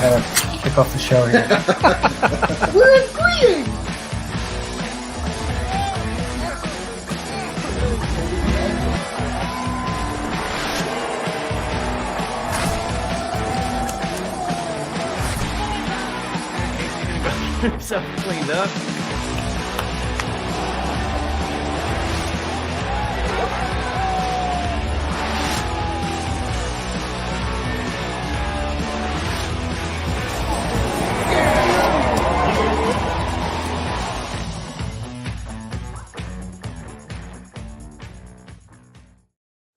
kind of kick off the show here. We're agreeing. Something cleaned up.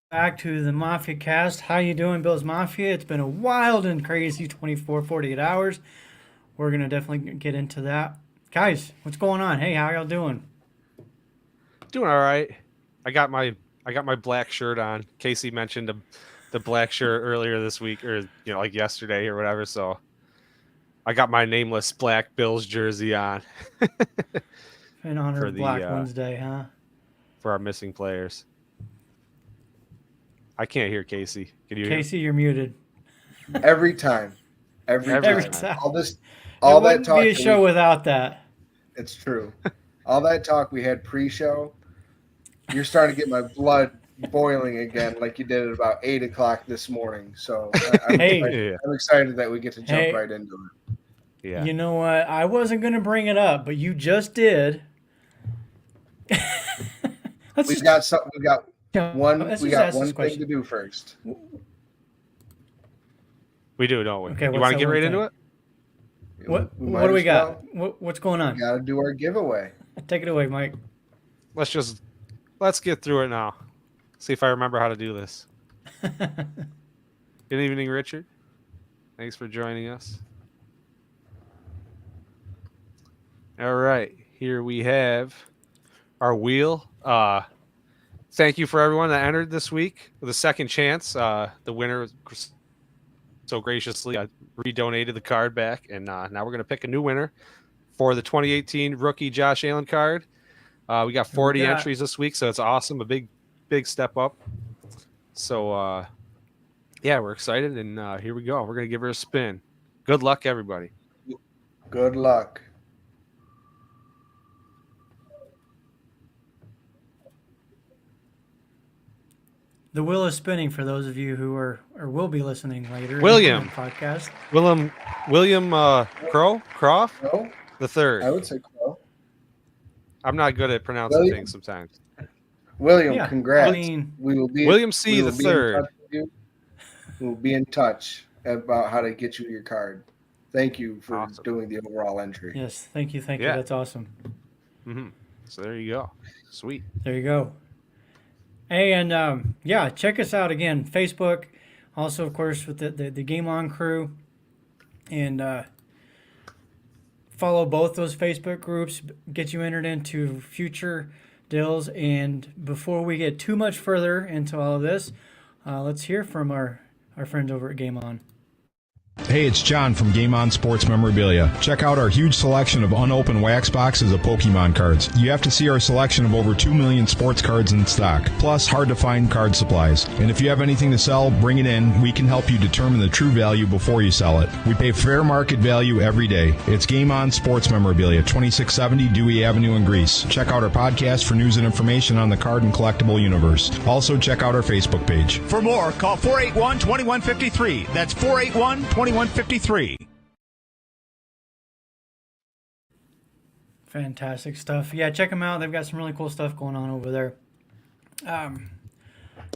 Back to the Mafia Cast. How you doing, Bill's Mafia? It's been a wild and crazy 48 hours. We're going to definitely get into that. Guys, what's going on? Hey, how y'all doing? Doing all right. I got my black shirt on. Casey mentioned the black shirt earlier this week, or like yesterday or whatever. So I got my nameless black Bills jersey on. In honor of Black Wednesday, huh? For our missing players. I can't hear Casey. Can you hear? Casey, you're muted. Every time. Every time. All that talk. Be a show without that. It's true. All that talk we had pre-show. You're starting to get my blood boiling again, like you did at about 8 o'clock this morning. So I'm excited that we get to jump right into it. Yeah. You know what? I wasn't going to bring it up, but you just did. We got one thing to do first. We do, don't we? Okay, you want to get right into it? What do we got? What's going on? We got to do our giveaway. Take it away, Mike. Let's get through it now. See if I remember how to do this. Good evening, Richard. Thanks for joining us. All right, here we have our wheel. Thank you for everyone that entered this week with a second chance. The winner so graciously redonated the card back, and now we're going to pick a new winner for the 2018 rookie Josh Allen card. We got 40 entries this week, so it's awesome. A big step up. So, we're excited, and here we go. We're going to give her a spin. Good luck, everybody. Good luck. The wheel is spinning for those of you who are or will be listening later. William in the podcast. William Croft No? the third. I would say Crow. I'm not good at pronouncing things sometimes. William, congrats. We will be William C. the third. We'll be in touch about how to get you your card. Thank you for doing the overall entry. Yes, thank you. That's awesome. Mm-hmm. So there you go. Sweet. There you go. Hey, and check us out again. Facebook, also, of course, with the Game On crew. And follow both those Facebook groups, get you entered into future deals. And before we get too much further into all of this, let's hear from our friends over at Game On. Hey, it's John from Game On Sports Memorabilia. Check out our huge selection of unopened wax boxes of Pokemon cards. You have to see our selection of over 2 million sports cards in stock, plus hard-to-find card supplies. And if you have anything to sell, bring it in. We can help you determine the true value before you sell it. We pay fair market value every day. It's Game On Sports Memorabilia, 2670 Dewey Avenue in Greece. Check out our podcast for news and information on the card and collectible universe. Also, check out our Facebook page. For more, call 481-2153. That's 481-2153. Fantastic stuff. Yeah, check them out. They've got some really cool stuff going on over there.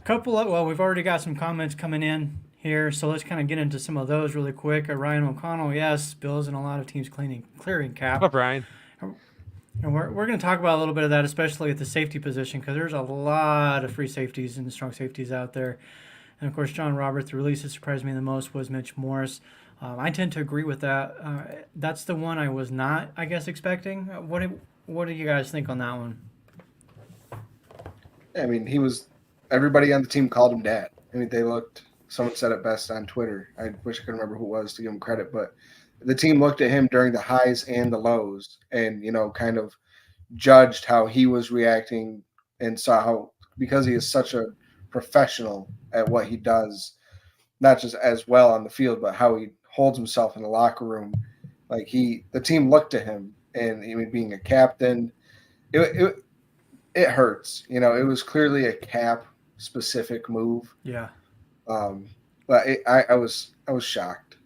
We've already got some comments coming in here, so let's kind of get into some of those really quick. Ryan O'Connell, yes, Bills and a lot of teams clearing cap. What's up, Ryan? And we're going to talk about a little bit of that, especially at the safety position, because there's a lot of free safeties and strong safeties out there. And, of course, John Roberts, the release that surprised me the most was Mitch Morris. I tend to agree with that. That's the one I was not, I guess, expecting. What do you guys think on that one? I mean, everybody on the team called him dad. I mean, someone said it best on Twitter. I wish I could remember who it was to give him credit, but the team looked at him during the highs and the lows and, kind of judged how he was reacting and saw how, because he is such a professional at what he does, not just as well on the field, but how he holds himself in the locker room. Like the team looked to him, and even being a captain, it hurts. You know, it was clearly a Cap specific move. Yeah. But I was shocked.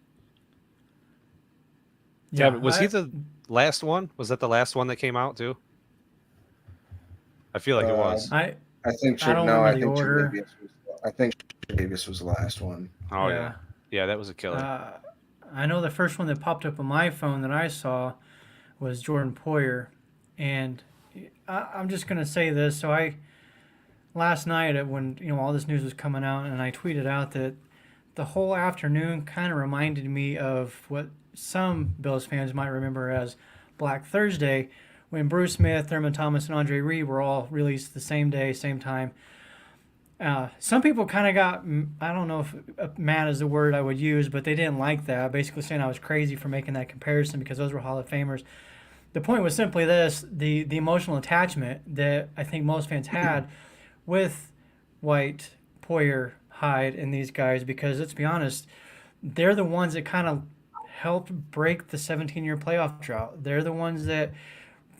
Yeah, but was he the last one? Was that the last one that came out too? I feel like it was. I think I don't remember the order. I think Davis was the last one. Oh yeah, that was a killer. I know the first one that popped up on my phone that I saw was Jordan Poyer, and I'm just gonna say this. So last night when all this news was coming out, and I tweeted out that the whole afternoon kind of reminded me of what some Bills fans might remember as Black Thursday, when Bruce Smith, Thurman Thomas, and Andre Reed were all released the same day, same time. Some people kind of got, I don't know if mad is the word I would use, but they didn't like that, basically saying I was crazy for making that comparison because those were Hall of Famers. The point was simply this: the emotional attachment that I think most fans had with White, Poyer, Hyde, and these guys, because let's be honest, they're the ones that kind of helped break the 17-year playoff drought. They're the ones that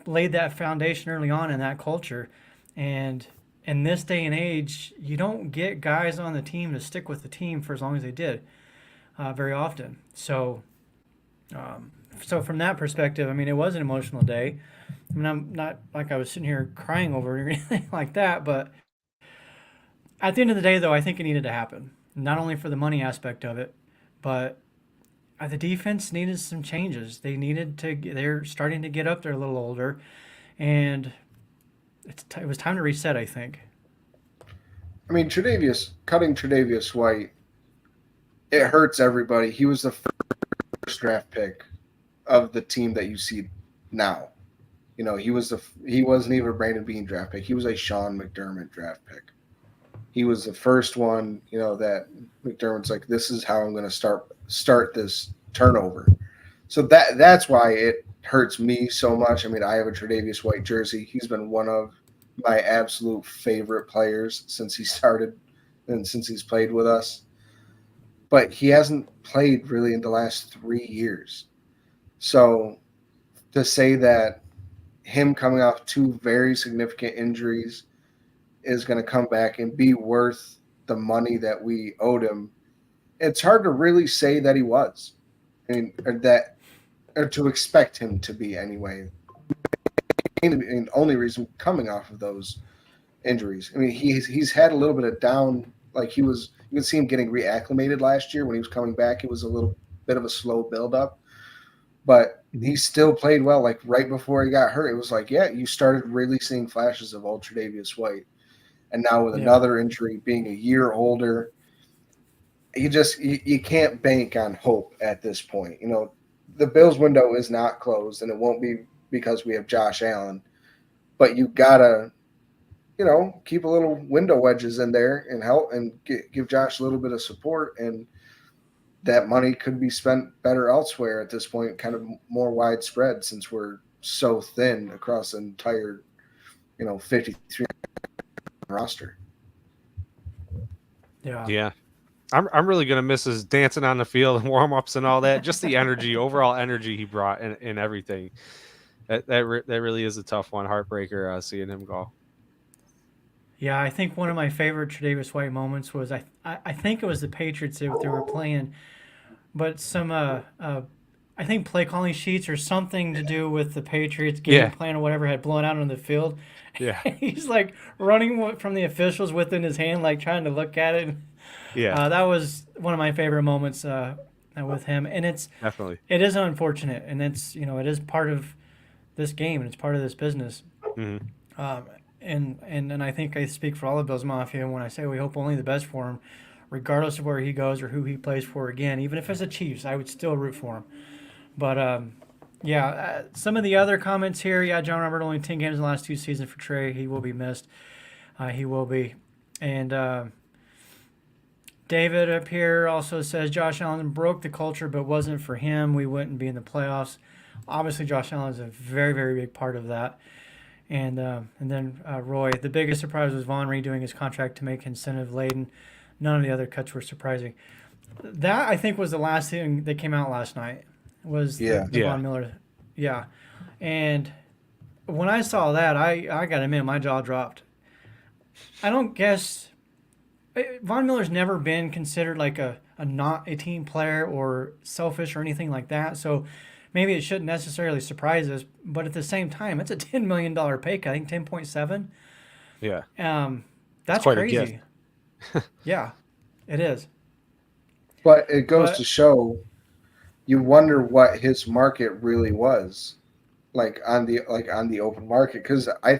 laid that foundation early on in that culture. And in this day and age, you don't get guys on the team to stick with the team for as long as they did very often. So from that perspective, I mean, it was an emotional day. I mean, I'm not like I was sitting here crying over it or anything like that, but at the end of the day, though, I think it needed to happen. Not only for the money aspect of it, but the defense needed some changes. They're starting to get up there a little older, and it was time to reset, I think. I mean, cutting Tre'Davious White, it hurts everybody. He was the first draft pick of the team that you see now. You know, he wasn't even a Brandon Beane draft pick. He was a Sean McDermott draft pick. He was the first one, that McDermott's like, this is how I'm going to start this turnover. So that's why it hurts me so much. I mean, I have a Tre'Davious White jersey. He's been one of my absolute favorite players since he started and since he's played with us. But he hasn't played really in the last 3 years. So to say that him coming off 2 very significant injuries is going to come back and be worth the money that we owed him, it's hard to really say that he was. I mean, or to expect him to be anyway. And only reason coming off of those injuries. I mean, he's had a little bit of down, like you can see him getting reacclimated last year when he was coming back. It was a little bit of a slow buildup, but he still played well. Like right before he got hurt, it was like, yeah, you started really seeing flashes of old Tre'Davious White. And now with another injury, being a year older, you can't bank on hope at this point. The Bills window is not closed, and it won't be because we have Josh Allen. But you gotta, keep a little window wedges in there and help and give Josh a little bit of support, and that money could be spent better elsewhere at this point, kind of more widespread since we're so thin across the entire, 53 roster. Yeah. I'm really gonna miss his dancing on the field and warm-ups and all that. Just the energy, overall energy he brought in everything. That really is a tough one, heartbreaker, seeing him go. Yeah, I think one of my favorite Tre'Davious White moments was I think it was the Patriots that they were playing, but some I think play calling sheets or something to do with the Patriots game plan or whatever had blown out on the field. Yeah, he's like running from the officials within his hand, like trying to look at it. Yeah, that was one of my favorite moments with him, and it is unfortunate, and it's it is part of this game and it's part of this business. Mm-hmm. And I think I speak for all of Bills Mafia when I say we hope only the best for him, regardless of where he goes or who he plays for again. Even if it's the Chiefs, I would still root for him. But some of the other comments here. Yeah, John Robert only 10 games in the last 2 seasons for Trey. He will be missed. He will be. And David up here also says Josh Allen broke the culture, but wasn't for him, we wouldn't be in the playoffs. Obviously, Josh Allen is a very, very big part of that. And then Roy, the biggest surprise was Vaughn redoing his contract to make incentive laden. None of the other cuts were surprising. That I think was the last thing that came out last night. Was Yeah. the Yeah. Von Miller, yeah. And when I saw that, I got to admit my jaw dropped. I don't guess Von Miller's never been considered like a not a team player or selfish or anything like that. So maybe it shouldn't necessarily surprise us. But at the same time, it's a $10 million pay cut. I think 10.7. Yeah. That's quite a gift. crazy. Yeah, it is. But it goes But- to show, you wonder what his market really was, like on the open market. Because I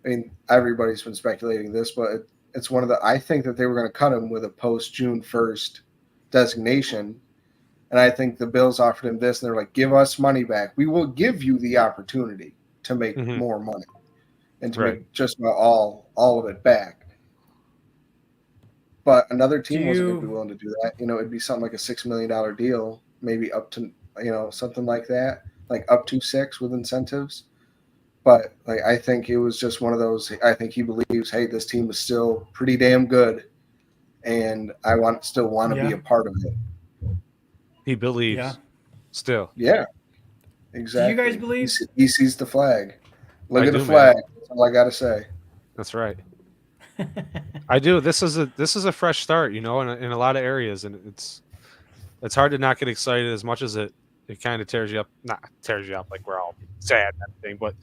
mean, everybody's been speculating this, but it's one of the. I think that they were going to cut him with a post June 1st designation, and I think the Bills offered him this, and they're like, "Give us money back. We will give you the opportunity to make Mhm. more money and to Right. make just about all of it back." But another team wasn't going to be willing to do that. It'd be something like a $6 million deal, maybe up to something like that, like up to 6 with incentives. But like I think it was just one of those. I think he believes, hey, this team is still pretty damn good, and I still want to be a part of it. He believes. Yeah. Still. Yeah, exactly. guys believe? He sees the flag? Look I at the do, flag. man. That's all I gotta say. That's right. I do. This is a fresh start, in a lot of areas, and it's hard to not get excited as much as it kind of tears you up. Not tears you up like we're all sad and everything, but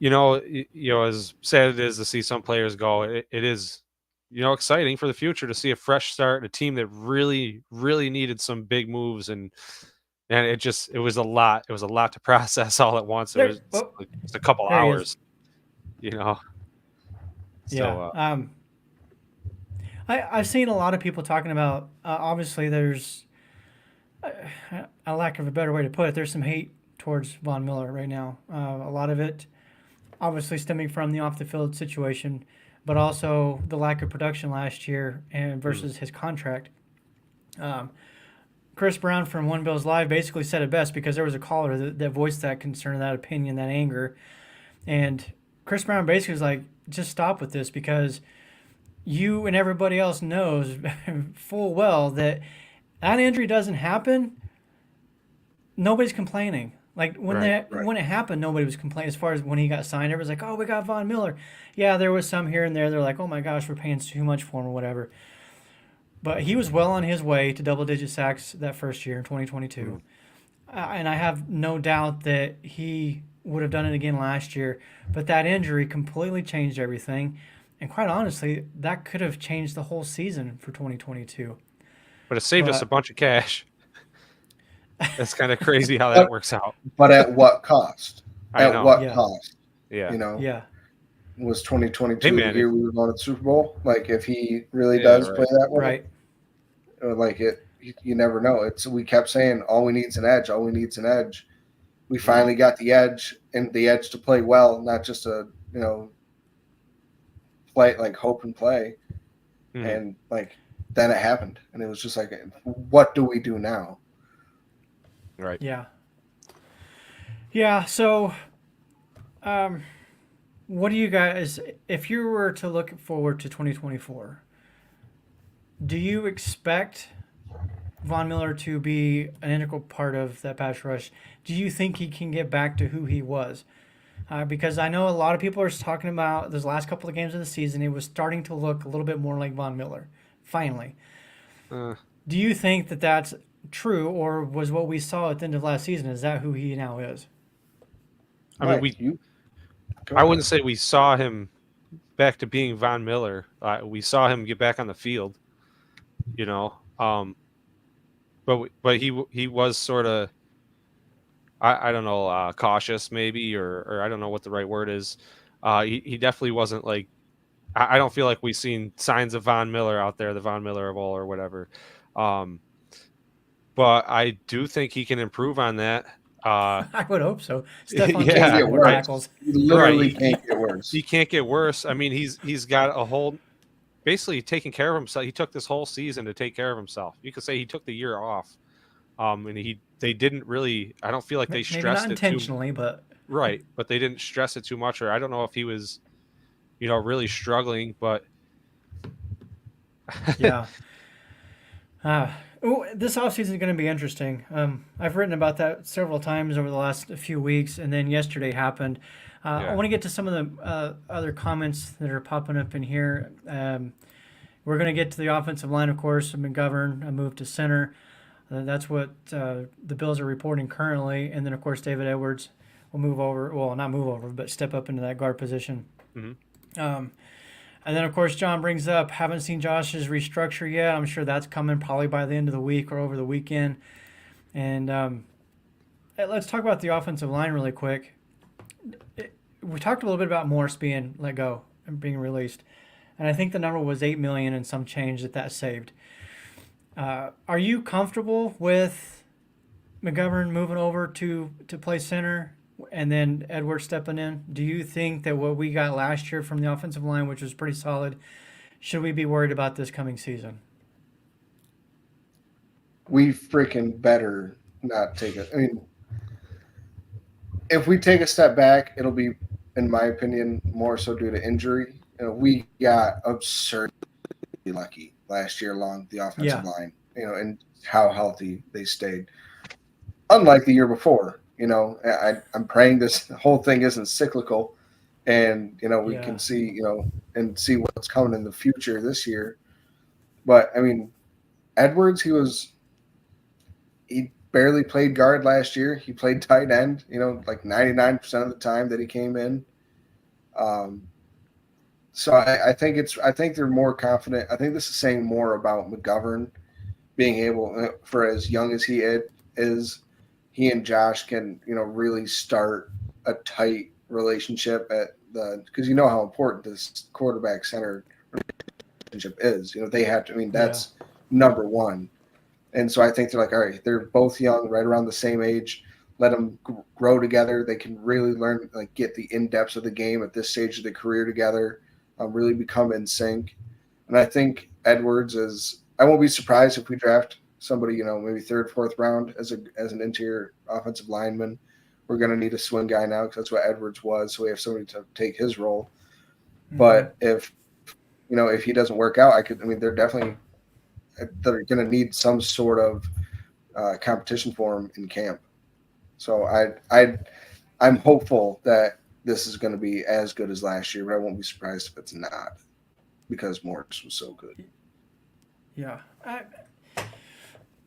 as sad it is to see some players go, it is exciting for the future to see a fresh start, a team that really really needed some big moves, and it was a lot. It was a lot to process all at once. It was just a couple there he is. hours, So, Yeah. I've seen a lot of people talking about, obviously, there's, a lack of a better way to put it, there's some hate towards Von Miller right now. A lot of it, obviously, stemming from the off the field situation, but also the lack of production last year and versus his contract. Chris Brown from One Bills Live basically said it best, because there was a caller that voiced that concern, that opinion, that anger. And Chris Brown basically was like, just stop with this, because you and everybody else knows full well that injury doesn't happen, nobody's complaining. Like when when it happened, nobody was complaining. As far as when he got signed, everyone's like, "Oh, we got Von Miller." Yeah, there was some here and there. They're like, "Oh my gosh, we're paying too much for him," or whatever. But he was well on his way to double-digit sacks that first year in 2022, and I have no doubt that he would have done it again last year. But that injury completely changed everything, and quite honestly, that could have changed the whole season for 2022. But it saved us a bunch of cash. That's kind of crazy how that works out. But at what cost? What cost? Yeah. Yeah. Was 2022 Hey, the year we were going to the Super Bowl? Like, if he really does play that way, right? Like you never know. We kept saying all we need is an edge. All we need is an edge. We finally got the edge, and the edge to play well, not just play like hope and play. And like then it happened, and it was just like, what do we do now? Right. Yeah. Yeah. So, what do you guys, if you were to look forward to 2024, do you expect Von Miller to be an integral part of that pass rush? Do you think he can get back to who he was? Because I know a lot of people are talking about those last couple of games of the season, it was starting to look a little bit more like Von Miller, finally. Do you think that that's true, or was what we saw at the end of last season, is that who he now is? I mean, I wouldn't say we saw him back to being Von Miller. We saw him get back on the field, but he was sort of, I don't know, cautious maybe, or I don't know what the right word is. He definitely wasn't like, I don't feel like we've seen signs of Von Miller out there, the Von Miller of all or whatever. But I do think he can improve on that. I would hope so. Stephon can't get more worse. tackles. He literally can't get worse. He can't get worse. I mean, he's got a whole, basically taking care of himself. He took this whole season to take care of himself. You could say he took the year off. And they didn't really, I don't feel like they stressed it not intentionally, but right, but they didn't stress it too much, or I don't know if he was, really struggling, but yeah. This offseason is going to be interesting. I've written about that several times over the last few weeks, and then yesterday happened. I want to get to some of the other comments that are popping up in here. We're going to get to the offensive line, of course. McGovern moved to center. That's what the Bills are reporting currently. And then, of course, David Edwards will move over. Well, not move over, but step up into that guard position. Mm-hmm. And then, of course, John brings up, haven't seen Josh's restructure yet. I'm sure that's coming probably by the end of the week or over the weekend. And let's talk about the offensive line really quick. We talked a little bit about Morse being let go and being released. And I think the number was $8 million and some change that saved. Are you comfortable with McGovern moving over to play center and then Edwards stepping in? Do you think that what we got last year from the offensive line, which was pretty solid, should we be worried about this coming season? We freaking better not take it. I mean, if we take a step back, it'll be, in my opinion, more so due to injury. We got absurdly lucky last year along the offensive line, and how healthy they stayed. Unlike the year before, I'm praying this whole thing isn't cyclical, and we can see, and see what's coming in the future this year. But I mean, Edwards, he barely played guard last year. He played tight end, like 99% of the time that he came in. So I think they're more confident. I think this is saying more about McGovern being able, for as young as he is, he and Josh can, really start a tight relationship because you know how important this quarterback center relationship is. They have to. I mean, that's number one. And so I think they're like, all right, they're both young, right around the same age. Let them grow together. They can really learn, get the in-depths of the game at this stage of their career together. Really become in sync. And I think Edwards I won't be surprised if we draft somebody, maybe third, fourth round as an interior offensive lineman. We're going to need a swing guy now because that's what Edwards was. So we have somebody to take his role. Mm-hmm. But if he doesn't work out, they're going to need some sort of competition for him in camp. So I'm hopeful that this is going to be as good as last year, but I won't be surprised if it's not, because Morris was so good. Yeah.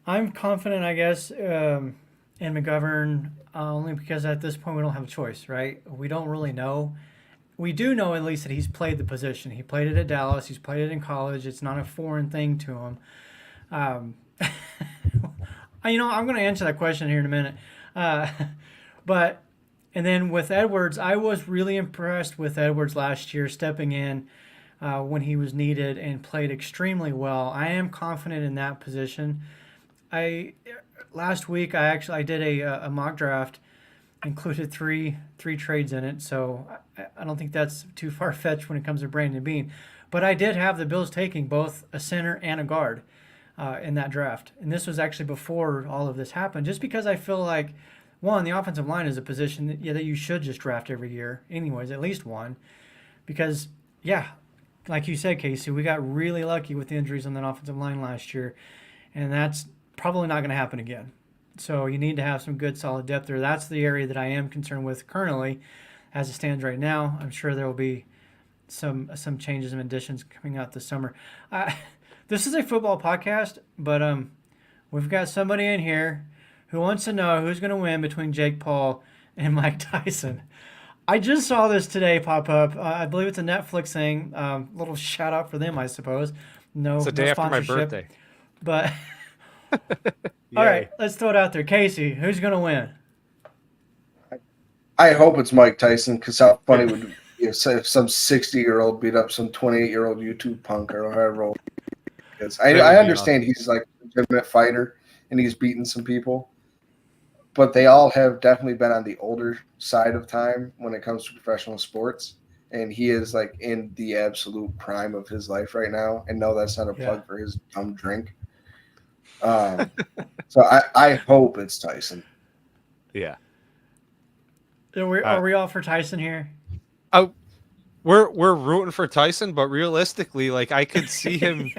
I'm confident, I guess, in McGovern, only because at this point we don't have a choice, right? We don't really know. We do know at least that he's played the position. He played it at Dallas. He's played it in college. It's not a foreign thing to him. I'm going to answer that question here in a minute. And then with Edwards, I was really impressed with Edwards last year, stepping in when he was needed and played extremely well. I am confident in that position. Last week I did a mock draft, included three trades in it, so I don't think that's too far-fetched when it comes to Brandon Beane. But I did have the Bills taking both a center and a guard in that draft. And this was actually before all of this happened, just because I feel like, one, the offensive line is a position that you should just draft every year anyways, at least one. Because, like you said, Casey, we got really lucky with the injuries on that offensive line last year, and that's probably not going to happen again. So you need to have some good, solid depth there. That's the area that I am concerned with currently as it stands right now. I'm sure there will be some changes and additions coming out this summer. This is a football podcast, but we've got somebody in here who wants to know who's going to win between Jake Paul and Mike Tyson. I just saw this today pop up. I believe it's a Netflix thing. Little shout out for them, I suppose. It's the day after my birthday. But all right, let's throw it out there. Casey, who's going to win? I hope it's Mike Tyson, because how funny would it be if some 60-year-old beat up some 28-year-old YouTube punk or however old he is. I understand he's like a legitimate fighter and he's beaten some people, but they all have definitely been on the older side of time when it comes to professional sports. And he is like in the absolute prime of his life right now. And no, that's not a plug for his dumb drink. So I hope it's Tyson. Yeah. Are we all for Tyson here? We're rooting for Tyson, but realistically, like, I could see him.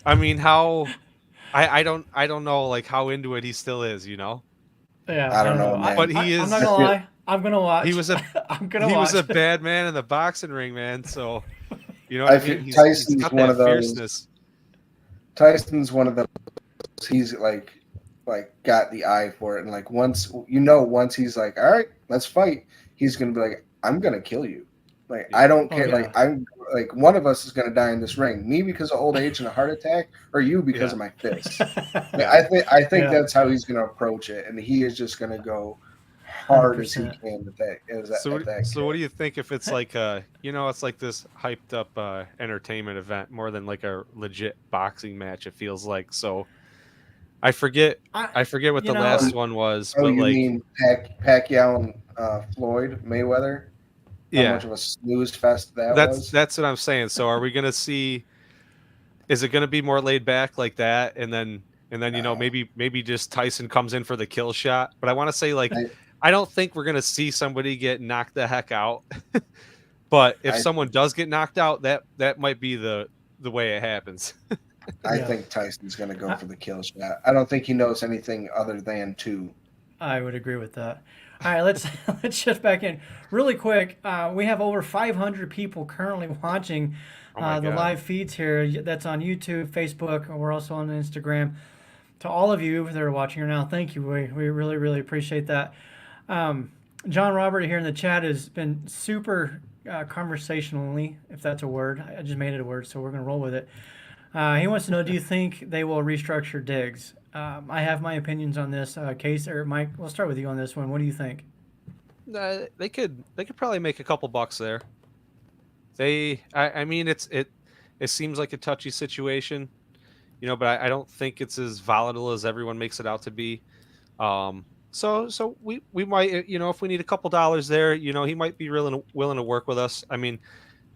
I mean, how I don't know like how into it he still is, you know. Yeah, I don't know, man. But he I'm is. not gonna lie. I'm gonna watch. He was a I'm gonna he watch. was a bad man in the boxing ring, man. So you know I what I feel mean. He's Tyson's got one that of those. fierceness. Tyson's one of those. He's like got the eye for it, and like once he's like, all right, let's fight. He's gonna be like, I'm gonna kill you. Like Yeah. I don't Oh, care. yeah. Like I'm like one of us is gonna die in this ring. Me because of old age and a heart attack, or you because Yeah. of my fists. Yeah. I think Yeah. that's how he's gonna approach it, and he is just gonna go hard as he 100%. can with that. So what do you think if it's like it's like this hyped up entertainment event more than like a legit boxing match? It feels like. So I forget what you the know, last one was, Oh, but you like mean Pacquiao and Floyd Mayweather? How yeah, much of a snooze fest that was? that's what I'm saying. So are we gonna see? Is it gonna be more laid back like that, and then maybe just Tyson comes in for the kill shot? But I want to say like I, I don't think we're gonna see somebody get knocked the heck out. But if I someone does get knocked out, that might be the way it happens. I Yeah. think Tyson's going to go for the kill shot. I don't think he knows anything other than two. I would agree with that. All right, let's shift back in really quick. We have over 500 people currently watching Oh my the God. live feeds here. That's on YouTube, Facebook, and we're also on Instagram. To all of you that are watching right now, thank you. We really, really appreciate that. John Robert here in the chat has been super conversationally, if that's a word. I just made it a word, so we're going to roll with it. He wants to know, do you think they will restructure Diggs? I have my opinions on this. Case or Mike, we'll start with you on this one. What do you think? They could probably make a couple bucks there. I mean it seems like a touchy situation, but I don't think it's as volatile as everyone makes it out to be. So we might, if we need a couple dollars there, he might be really willing to work with us. I mean,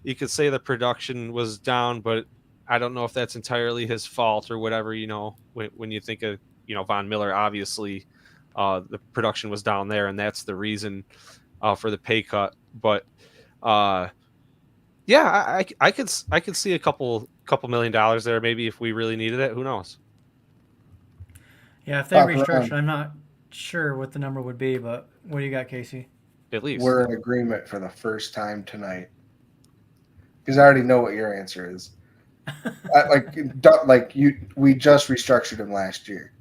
you could say the production was down, but I don't know if that's entirely his fault or whatever. When you think of Von Miller, obviously the production was down there, and that's the reason for the pay cut. But yeah, I could see a couple $1 million there maybe if we really needed it. Who knows? Yeah, if they Fuck restructured, around. I'm not sure what the number would be, but what do you got, Casey? At least We're in agreement for the first time tonight. Because I already know what your answer is. We just restructured him last year,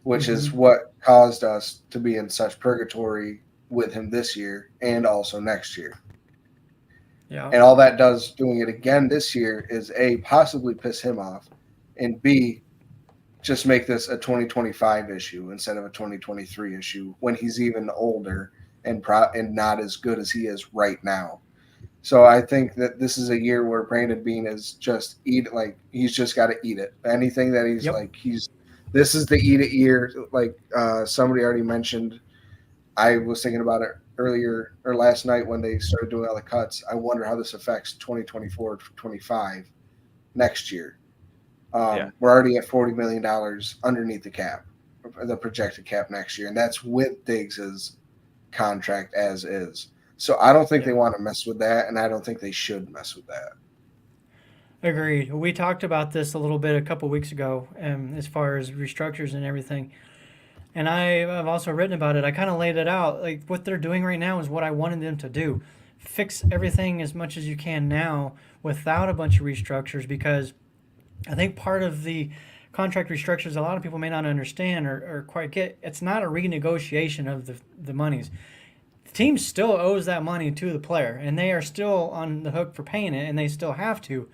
which is what caused us to be in such purgatory with him this year and also next year. Yeah. And all that does doing it again this year is A, possibly piss him off, and B, just make this a 2025 issue instead of a 2023 issue when he's even older and not as good as he is right now. So I think that this is a year where Brandon Beane is just he's just got to eat it. Anything that he's this is the eat it year. Like somebody already mentioned, I was thinking about it earlier or last night when they started doing all the cuts. I wonder how this affects 2024-25 next year. We're already at $40 million underneath the cap, the projected cap next year, and that's with Diggs's contract as is. So I don't think they want to mess with that, and I don't think they should mess with that. Agreed. We talked about this a little bit a couple weeks ago, as far as restructures and everything. And I've also written about it. I kind of laid it out. Like what they're doing right now is what I wanted them to do. Fix everything as much as you can now without a bunch of restructures, because I think part of the contract restructures a lot of people may not understand or quite get. It's not a renegotiation of the monies. The team still owes that money to the player, and they are still on the hook for paying it, and they still have to.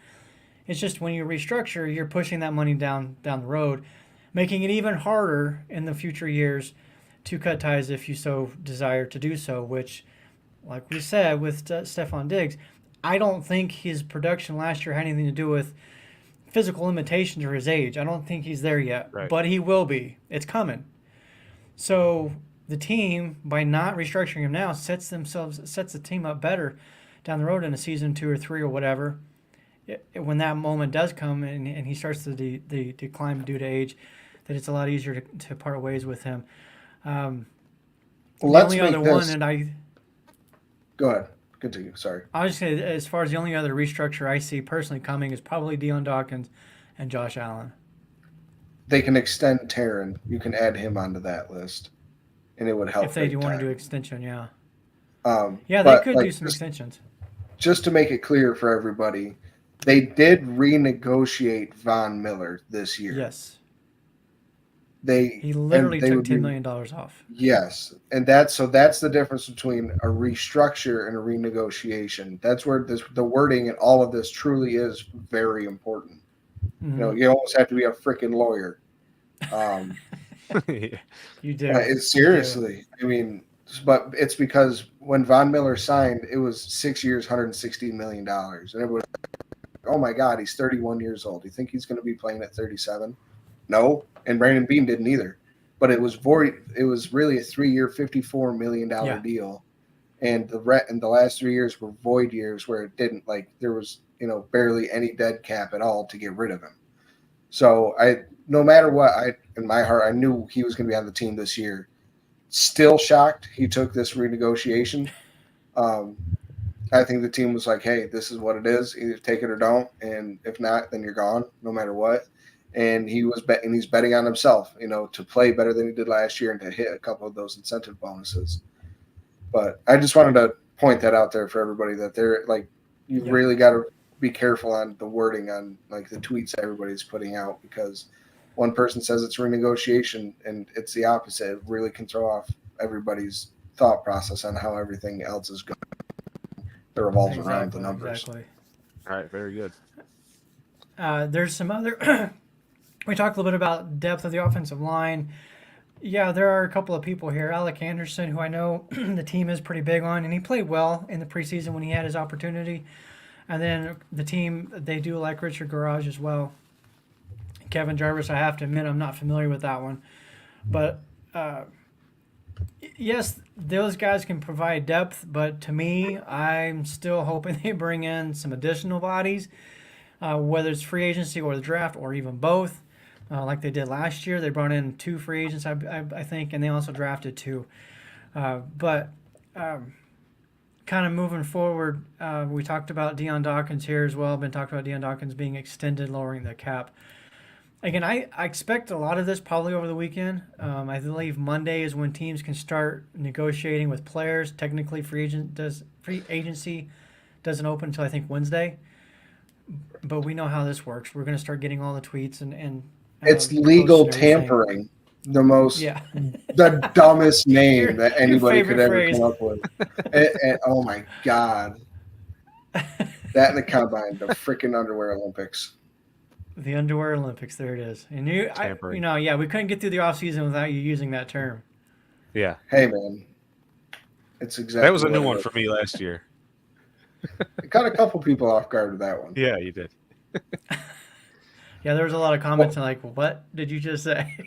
It's just when you restructure, you're pushing that money down the road, making it even harder in the future years to cut ties if you so desire to do so, which, like we said with Stephon Diggs, I don't think his production last year had anything to do with physical limitations or his age. I don't think he's there yet, but he will be. It's coming. So the team, by not restructuring him now, sets the team up better down the road in a season 2 or 3 or whatever. When that moment does come and he starts to decline due to age, that it's a lot easier to part ways with him. Go ahead. Continue. Sorry. I was just saying, as far as the only other restructure I see personally coming is probably Deion Dawkins and Josh Allen. they can extend Taryn. You can add him onto that list, and it would help. If they do want to time. do extension, yeah. Yeah, they could do some extensions. Just to make it clear for everybody, they did renegotiate Von Miller this year. Yes. He literally took $10 million off. Yes, and that's the difference between a restructure and a renegotiation. That's where the wording and all of this truly is very important. Mm-hmm. You almost have to be a freaking lawyer. You do. Seriously. I mean, but it's because when Von Miller signed, it was 6 years, $116 million. And everybody was like, oh my God, he's 31 years old. Do you think he's going to be playing at 37? No. And Brandon Beane didn't either. But it was really a 3-year, $54 million deal. And the last 3 years were void years where it didn't, there was, barely any dead cap at all to get rid of him. So no matter what, in my heart, I knew he was going to be on the team this year. Still shocked he took this renegotiation. I think the team was like, hey, this is what it is. Either take it or don't. And if not, then you're gone, no matter what. And he's betting on himself, to play better than he did last year and to hit a couple of those incentive bonuses. But I just wanted to point that out there for everybody that they're really got to be careful on the wording on the tweets everybody's putting out, because one person says it's renegotiation and it's the opposite. It really can throw off everybody's thought process on how everything else is going. It revolves around the numbers. Exactly. All right, very good. There's some other. We talked a little bit about depth of the offensive line. Yeah, there are a couple of people here. Alec Anderson, who I know the team is pretty big on, and he played well in the preseason when he had his opportunity. And then the team, they do like Richard Garage as well. Kevin Jarvis, I have to admit, I'm not familiar with that one. But, yes, those guys can provide depth, but to me, I'm still hoping they bring in some additional bodies, whether it's free agency or the draft or even both. Like they did last year. They brought in 2 free agents, I think, and they also drafted 2. But kind of moving forward, we talked about Deion Dawkins here as well. Been talking about Deion Dawkins being extended, lowering the cap. Again, I expect a lot of this probably over the weekend. I believe Monday is when teams can start negotiating with players. Technically, free agency doesn't open until I think Wednesday. But we know how this works. We're going to start getting all the tweets and it's legal tampering. The dumbest name that anybody could ever come up with. and oh my God. That and the combine, the freaking underwear Olympics. The underwear Olympics, there it is. And we couldn't get through the off season without you using that term. Yeah. Hey man. It's exactly that was a new one for me last year. It caught a couple people off guard with that one. Yeah, you did. Yeah, there was a lot of comments and what did you just say?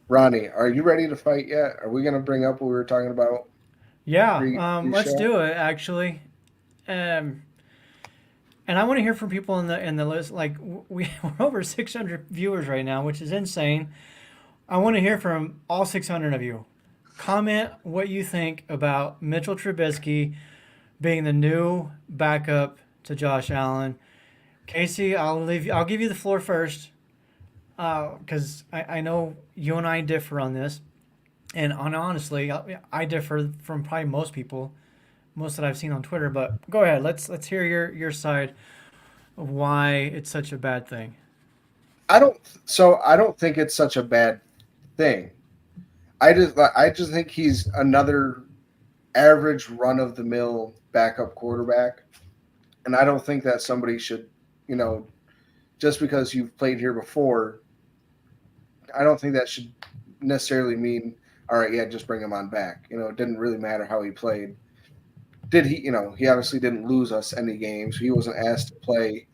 Ronnie, are you ready to fight yet? Are we going to bring up what we were talking about? Yeah, let's do it actually. And I want to hear from people in the list. We're over 600 viewers right now, which is insane. I want to hear from all 600 of you. Comment what you think about Mitchell Trubisky being the new backup to Josh Allen. Casey, I'll give you the floor first, because I know you and I differ on this, and honestly, I differ from probably most people, most that I've seen on Twitter. But go ahead, let's hear your side of why it's such a bad thing. I don't think it's such a bad thing. I just think he's another average run of the mill backup quarterback, and I don't think that somebody should. Just because you've played here before, I don't think that should necessarily mean, all right, yeah, just bring him on back. It didn't really matter how he played. Did he, he obviously didn't lose us any games. He wasn't asked to play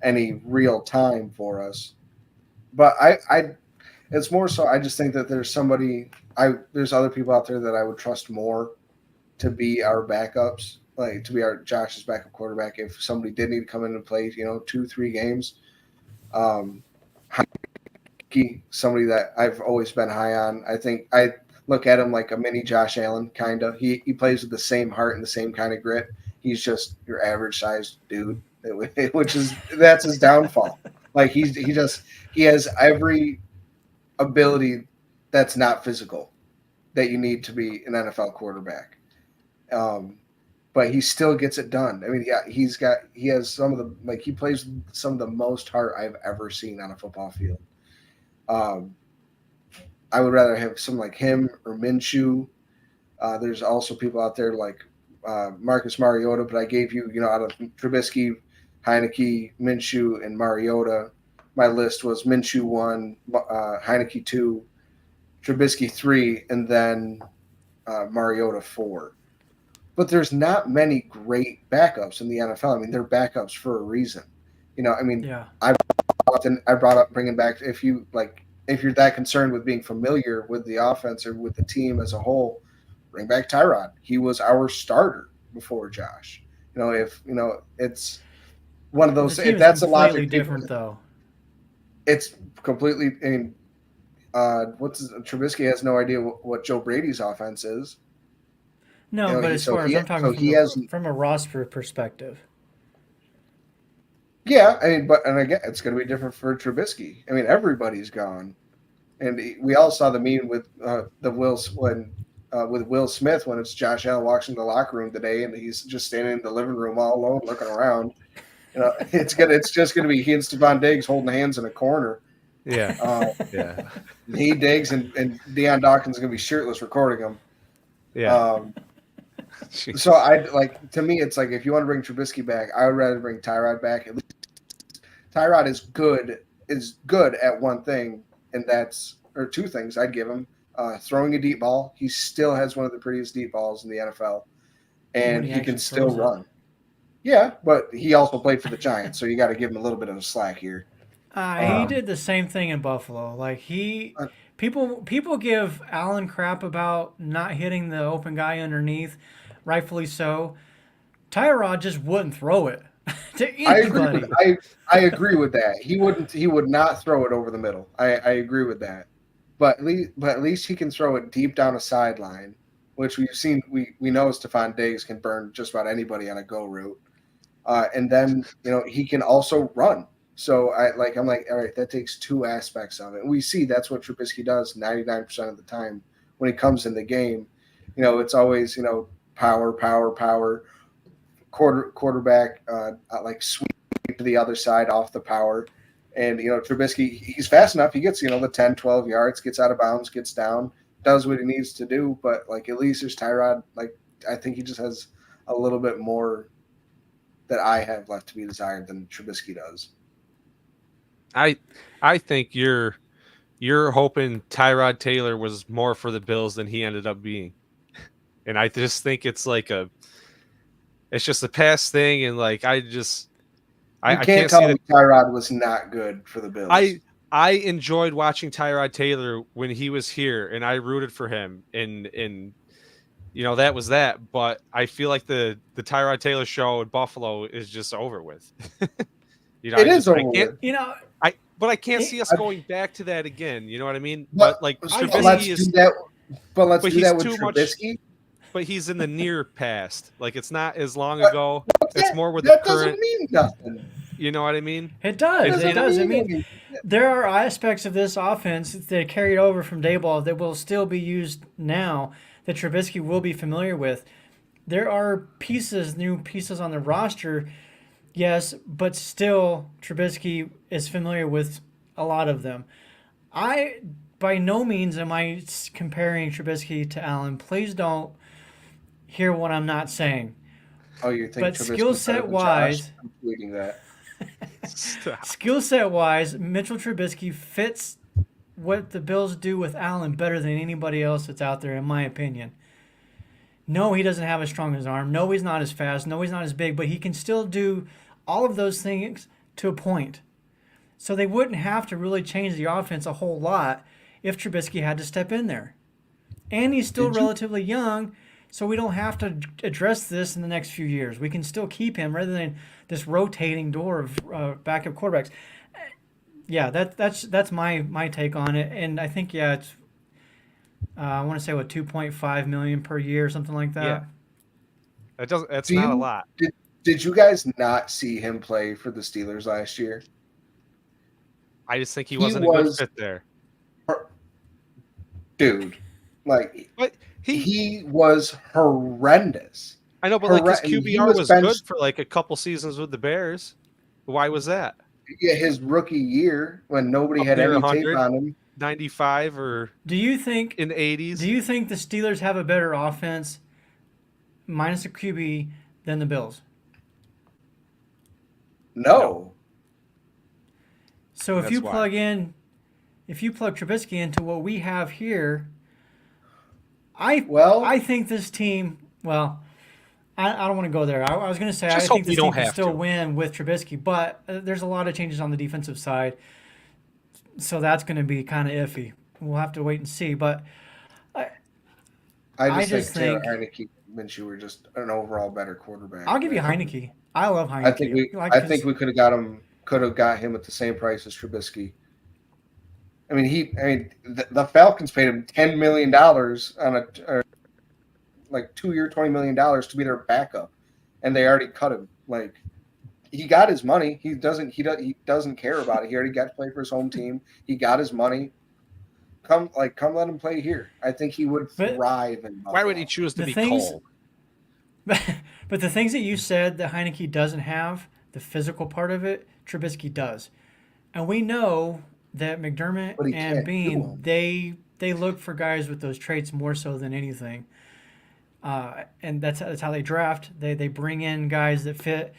any real time for us. But it's more so I just think that there's there's other people out there that I would trust more to be our backups. To be our Josh's backup quarterback if somebody did need to come in and play, 2-3 games. Somebody that I've always been high on. I think I look at him like a mini Josh Allen, kind of. He plays with the same heart and the same kind of grit. He's just your average sized dude, that's his downfall. Like he has every ability that's not physical that you need to be an NFL quarterback. But he still gets it done. I mean, yeah, he has some of the, like, he plays some of the most heart I've ever seen on a football field. I would rather have someone like him or Minshew. There's also people out there like Marcus Mariota, but I gave you, out of Trubisky, Heineke, Minshew, and Mariota. My list was Minshew 1, Heineke 2, Trubisky 3, and then Mariota 4. But there's not many great backups in the NFL. I mean, they're backups for a reason. Yeah. I brought up bringing back, if you're that concerned with being familiar with the offense or with the team as a whole, bring back Tyrod. He was our starter before Josh. It's one of those. If that's a logic, different though. It's completely. I mean, Trubisky has no idea what Joe Brady's offense is. No, but as far as I'm talking from a roster perspective. Yeah, I mean, and again, it's going to be different for Trubisky. I mean, everybody's gone, and we all saw the meme with with Will Smith when it's Josh Allen walks into the locker room today and he's just standing in the living room all alone looking around. It's just gonna be he and Stephon Diggs holding hands in a corner. Yeah. Yeah. He Diggs and Deion Dawkins is gonna be shirtless recording him. Yeah. So to me, it's like, if you want to bring Trubisky back, I would rather bring Tyrod back. At least Tyrod is good at one thing, and or two things I'd give him. Throwing a deep ball. He still has one of the prettiest deep balls in the NFL, and he can still run. Yeah, but he also played for the Giants, so you got to give him a little bit of a slack here. He did the same thing in Buffalo. Like people give Allen crap about not hitting the open guy underneath, rightfully so. Tyrod just wouldn't throw it to anybody. I agree with that. He would not throw it over the middle. I agree with that. But at least he can throw it deep down a sideline, which we've seen. We know Stephon Diggs can burn just about anybody on a go route. And then, he can also run. So I'm like, all right, that takes two aspects of it. And we see that's what Trubisky does 99% of the time when he comes in the game. It's always, power, quarterback, like sweep to the other side off the power. And, Trubisky, he's fast enough. He gets, the 10, 12 yards, gets out of bounds, gets down, does what he needs to do. But, at least there's Tyrod. I think he just has a little bit more that I have left to be desired than Trubisky does. I think you're hoping Tyrod Taylor was more for the Bills than he ended up being. And I just think it's it's just a past thing. And I can't tell see me Tyrod was not good for the Bills. I enjoyed watching Tyrod Taylor when he was here, and I rooted for him. And that was that. But I feel like the Tyrod Taylor show in Buffalo is just over with. It is over with. But I can't see us going back to that again. You know what I mean? Let's do that with Trubisky. But he's in the near past. It's not as long ago. It's more with that the current. Doesn't mean nothing. You know what I mean? It does. It does. I mean, there are aspects of this offense that carried over from Daboll that will still be used now that Trubisky will be familiar with. There are new pieces on the roster. Yes, but still, Trubisky is familiar with a lot of them. By no means am I comparing Trubisky to Allen. Please don't hear what I'm not saying. Oh, you think? But skill set wise, I'm tweeting that. Skill set wise, Mitchell Trubisky fits what the Bills do with Allen better than anybody else that's out there, in my opinion. No, he doesn't have as strong as arm. No, he's not as fast. No, he's not as big, but he can still do all of those things to a point. So they wouldn't have to really change the offense a whole lot if Trubisky had to step in there. And he's still relatively young, so we don't have to address this in the next few years. We can still keep him rather than this rotating door of backup quarterbacks. Yeah, that's my take on it. And I think, it's I want to say, 2.5 million per year or something like that. Yeah. That's not a lot. Did you guys not see him play for the Steelers last year? I just think he He wasn't a good was- fit there. Dude, like But he was horrendous. I know, but like his He QBR was good benched- for like a couple seasons with the Bears. Why was that? Yeah, his rookie year when nobody Up had near any 100? tape on him. 95 or Do you think in the 80s? Do you think the Steelers have a better offense minus a QB than the Bills? No. So if That's you why. plug Trubisky into what we have here, I think this team. Well, I don't want to go there. I was going to say Just I hope think we this don't team can have still to. win with Trubisky, but there's a lot of changes on the defensive side, so that's going to be kind of iffy. We'll have to wait and see. But I I just just think think- Taylor Heineke and Minshew were just an overall better quarterback. I'll give you Heineke. I love Heineke. I think we could have got him at the same price as Trubisky. I mean, the Falcons paid him $10 million on a like 2-year, $20 million to be their backup, and they already cut him. Like, he got his money. He doesn't care about it. He already got to play for his home team. He got his money. Come let him play here. I think he would thrive in Buffalo. Why would he choose to The be things- Cole? But the things that you said that Heineke doesn't have, the physical part of it, Trubisky does. And we know that McDermott But he and can't do Bean, them. they look for guys with those traits more so than anything. And that's how they draft. They bring in guys that fit,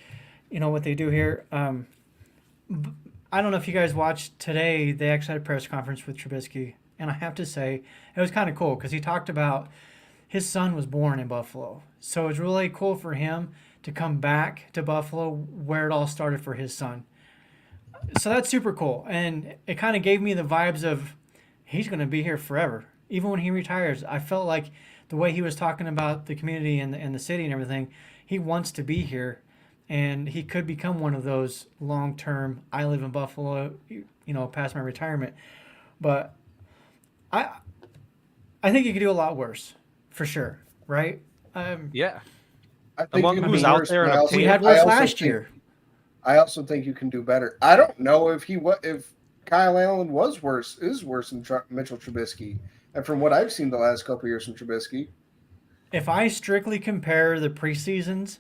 what they do here. I don't know if you guys watched today. They actually had a press conference with Trubisky. And I have to say, it was kind of cool because he talked about his son was born in Buffalo. So it's really cool for him to come back to Buffalo where it all started for his son. So that's super cool. And it kind of gave me the vibes of he's going to be here forever. Even when he retires, I felt like the way he was talking about the community and the city and everything, he wants to be here. And he could become one of those long-term, I live in Buffalo, past my retirement. But I think you could do a lot worse, for sure, right? Yeah. I think Among you can who's do out worse, there but and I also- We had I worse also last think- year. I also think you can do better. I don't know if Kyle Allen is worse than Mitchell Trubisky. And from what I've seen the last couple of years from Trubisky, If I strictly compare the preseasons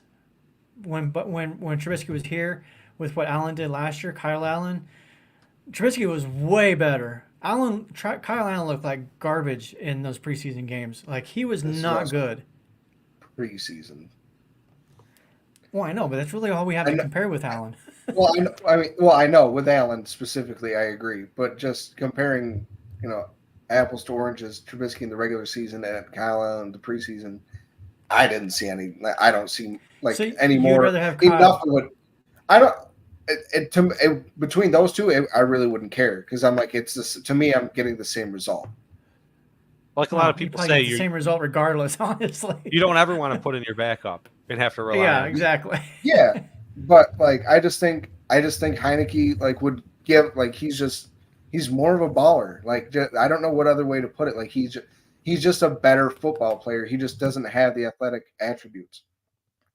when Trubisky was here with what Allen did last year, Kyle Allen, Trubisky was way better. Kyle Allen looked like garbage in those preseason games. Like he was This is not also- good. preseason. Well, I know, but that's really all we have I to know- compare with Allen. I know with Allen specifically, I agree. But just comparing, apples to oranges, Trubisky in the regular season and Kyle Allen in the preseason, I didn't see any. I don't see So any you'd more. rather have Kyle. Enough of what I don't. Between those two, I really wouldn't care because I'm like it's this, to me. I'm getting the same result. Like a lot of You people probably say, get the same result regardless, honestly. you don't ever want to put in your backup and have to rely Yeah, on exactly. Yeah, but I just think Heineke would give he's more of a baller. I don't know what other way to put it. He's just a better football player. He just doesn't have the athletic attributes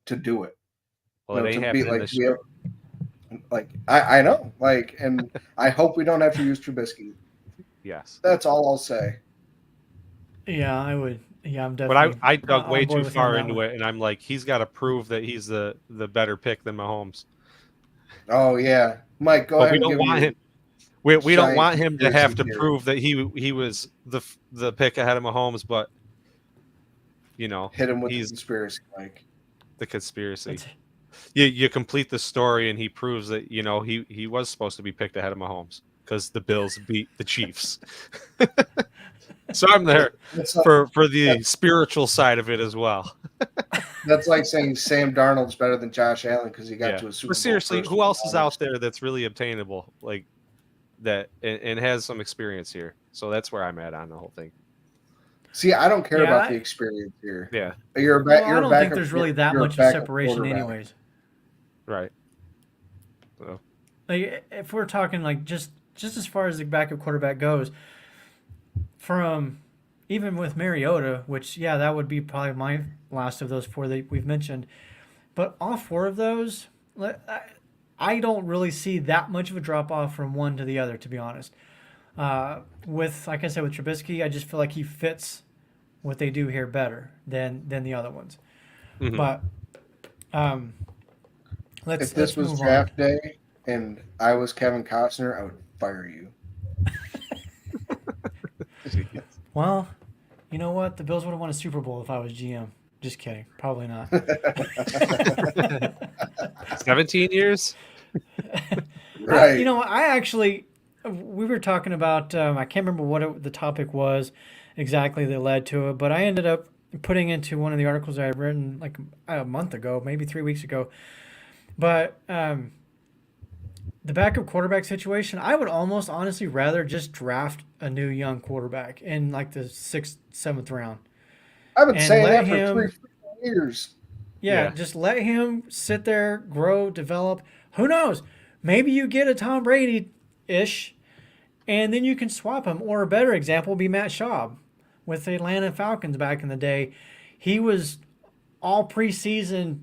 to do it. Well, it ain't happening this year. I know. And I hope we don't have to use Trubisky. Yes. That's all I'll say. Yeah, I would. Yeah, I'm But definitely. I dug on way board too with you on far that into one. it, and I'm like, he's got to prove that he's the better pick than Mahomes. Oh yeah, Mike, go But ahead. we and don't give want me him. We don't giant want him to have to conspiracy prove that he was the pick ahead of Mahomes, but hit him with the he's conspiracy, Mike. the conspiracy. It's- You complete the story, and he proves that he was supposed to be picked ahead of Mahomes because the Bills beat the Chiefs. So I'm there That's like, for the spiritual side of it as well. that's like saying Sam Darnold's better than Josh Allen because he got Yeah. to a Super Bowl. But seriously, first who with else is the out Niners. there that's really obtainable like that and has some experience here? So that's where I'm at on the whole thing. See, I don't care Yeah, about I- the experience here. Yeah, You're a Well, you're I a don't think backup- there's really that you're a much of backup separation, quarterback. anyways. right. Like if we're talking like just as far as the backup quarterback goes, from even with Mariota, which that would be probably my last of those four that we've mentioned, but all four of those, I I don't really see that much of a drop off from one to the other, to be honest. With, like I said, with Trubisky, I just feel like he fits what they do here better than the other ones. Mhm. But If this was move draft day and I was Kevin Costner, I would fire you. Well, you know what? The Bills would have won a Super Bowl if I was GM. Just kidding. Probably not. 17 years? Right. You know, we were talking about, I can't remember what the topic was exactly that led to it, but I ended up putting into one of the articles I had written like a month ago, maybe 3 weeks ago. But the backup quarterback situation, I would almost honestly rather just draft a new young quarterback in like the 6th, 7th round. I've been And saying let that for him- 3 years. Yeah, just let him sit there, grow, develop. Who knows? Maybe you get a Tom Brady-ish, and then you can swap him. Or a better example would be Matt Schaub with the Atlanta Falcons back in the day. He was all preseason,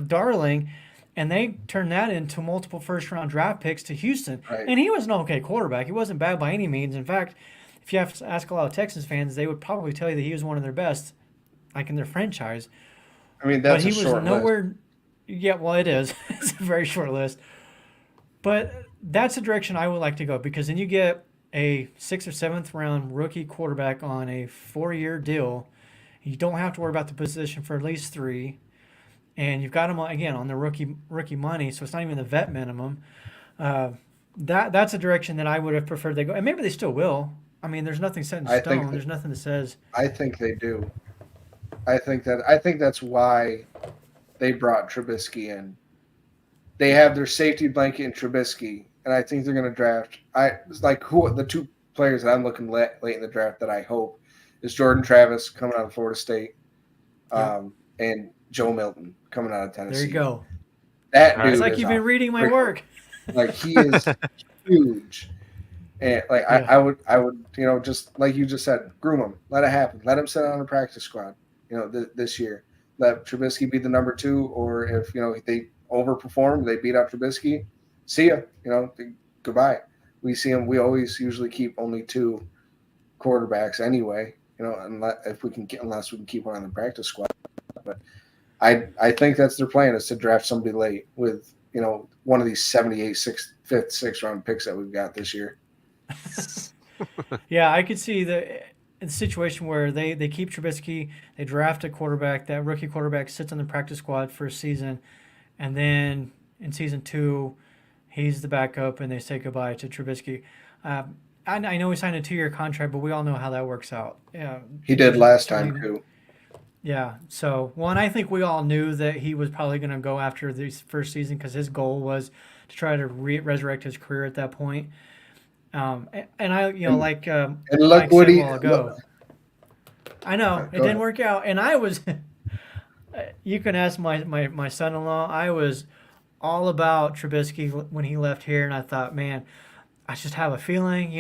darling, and they turned that into multiple first-round draft picks to Houston. Right. And he was an okay quarterback. He wasn't bad by any means. In fact, if you have to ask a lot of Texans fans, they would probably tell you that he was one of their best, like in their franchise. I mean, that's But a he was short nowhere. list. Yeah, well, it is. It's a very short list. But that's the direction I would like to go, because then you get a 6th or 7th round rookie quarterback on a 4-year deal. You don't have to worry about the position for at least 3. And you've got him, again, on the rookie money, so it's not even the vet minimum. That's a direction that I would have preferred they go. And maybe they still will. I mean, there's nothing set in I stone. think There's nothing that says. I think they do. I think that's why they brought Trubisky in. They have their safety blanket in Trubisky, and I think they're going to draft. The 2 players that I'm looking late in the draft that I hope is Jordan Travis coming out of Florida State, and Joe Milton coming out of Tennessee. There you go. That dude It's like is you've been reading my freak. work. Like, he is huge. And I would, just like you just said, groom him, let it happen, let him sit on the practice squad, this year. Let Trubisky be the number 2, or if they overperform, they beat out Trubisky. See ya, goodbye. We see him. We always usually keep only 2 quarterbacks anyway, unless we can keep one on the practice squad. But I think that's their plan, is to draft somebody late with one of these 78 5th, 6th round picks that we've got this year. Yeah, I could see the situation where they keep Trubisky, they draft a quarterback, that rookie quarterback sits on the practice squad for a season, and then in season 2, he's the backup, and they say goodbye to Trubisky. I know he signed a 2-year contract, but we all know how that works out. Yeah, He did last time too. Yeah. So, and I think we all knew that he was probably going to go after this first season, because his goal was to try to resurrect his career at that point. And I, like and Mike look what said a he. while ago. I know it didn't work out, and I was. You can ask my son-in-law. I was all about Trubisky when he left here, and I thought, man, I just have a feeling,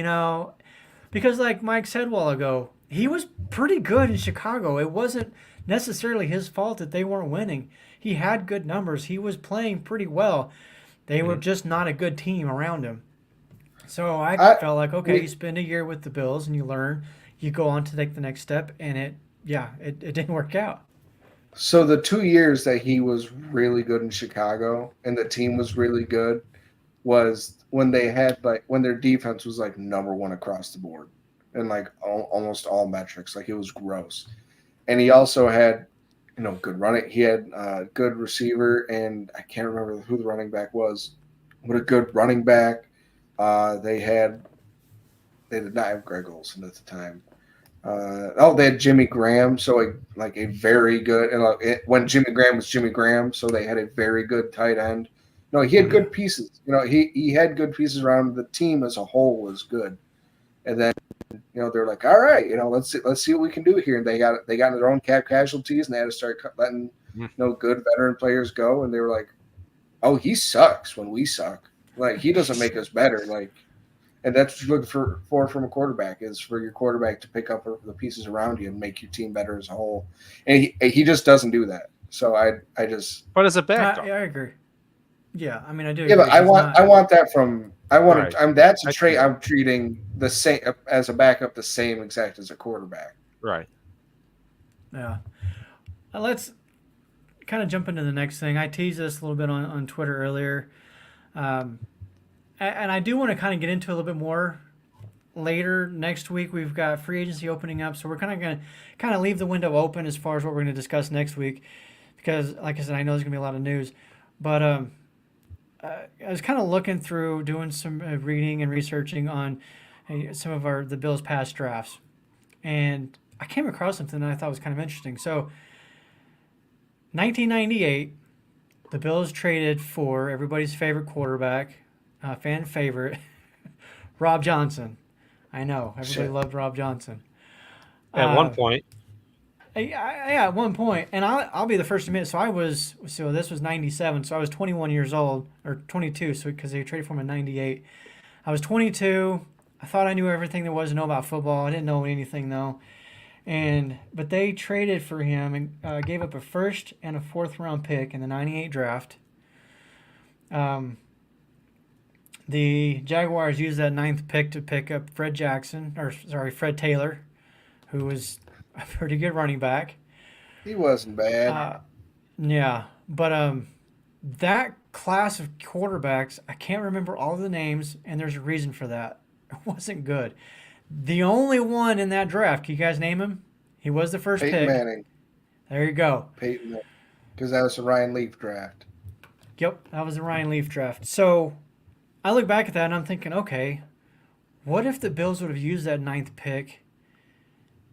because like Mike said a while ago, he was pretty good in Chicago. It wasn't necessarily his fault that they weren't winning. He had good numbers. He was playing pretty well. They were just not a good team around him. So I felt like, okay, you spend a year with the Bills and you learn, you go on to take the next step, and it didn't work out. So the 2 years that he was really good in Chicago and the team was really good was when they had when their defense was like number 1 across the board and like almost all metrics. Like, it was gross. And he also had, good running. He had a good receiver, and I can't remember who the running back was, but a good running back. They did not have Greg Olsen at the time. They had Jimmy Graham, so like a very good, and when Jimmy Graham was Jimmy Graham, so they had a very good tight end. No, he had good pieces. He had good pieces around him. The team as a whole was good. And then, they're like, all right, let's see what we can do here. And they got their own cap casualties, and they had to start letting good veteran players go. And they were like, oh, he sucks when we suck. Like, he doesn't make us better. Like, and that's what you're looking for from a quarterback, is for your quarterback to pick up the pieces around you and make your team better as a whole. And he just doesn't do that. So I just. But as a backup, I agree. Yeah, I mean, I do. Yeah, but agree. I want that from I want Right. it. That's a I trait see. I'm treating the same as a backup, the same exact as a quarterback. Right. Yeah. Let's kind of jump into the next thing. I teased this a little bit on Twitter earlier. And I do want to kind of get into a little bit more later next week. We've got free agency opening up, so we're kind of going to leave the window open as far as what we're going to discuss next week, because, like I said, I know there's going to be a lot of news. But I was kind of looking through, doing some reading and researching on some of the Bills' past drafts, and I came across something that I thought was kind of interesting. So, 1998, the Bills traded for everybody's favorite quarterback, fan favorite, Rob Johnson. I know everybody loved Rob Johnson. At one point. Yeah, at one point, and I'll be the first to admit. So this was 97, so I was 21 years old, or 22, so because they traded for him in 98. I was 22. I thought I knew everything there was to know about football. I didn't know anything though, but they traded for him and gave up a first and a fourth round pick in the 98 draft. The Jaguars used that ninth pick to pick up Fred Taylor, who was a pretty good running back. He wasn't bad. Yeah, but that class of quarterbacks, I can't remember all the names, and there's a reason for that. It wasn't good. The only one in that draft, can you guys name him? He was the first Peyton pick. Manning. There you go. Peyton Manning. Because that was the Ryan Leaf draft. Yep, that was the Ryan Leaf draft. So I look back at that and I'm thinking, okay, what if the Bills would have used that ninth pick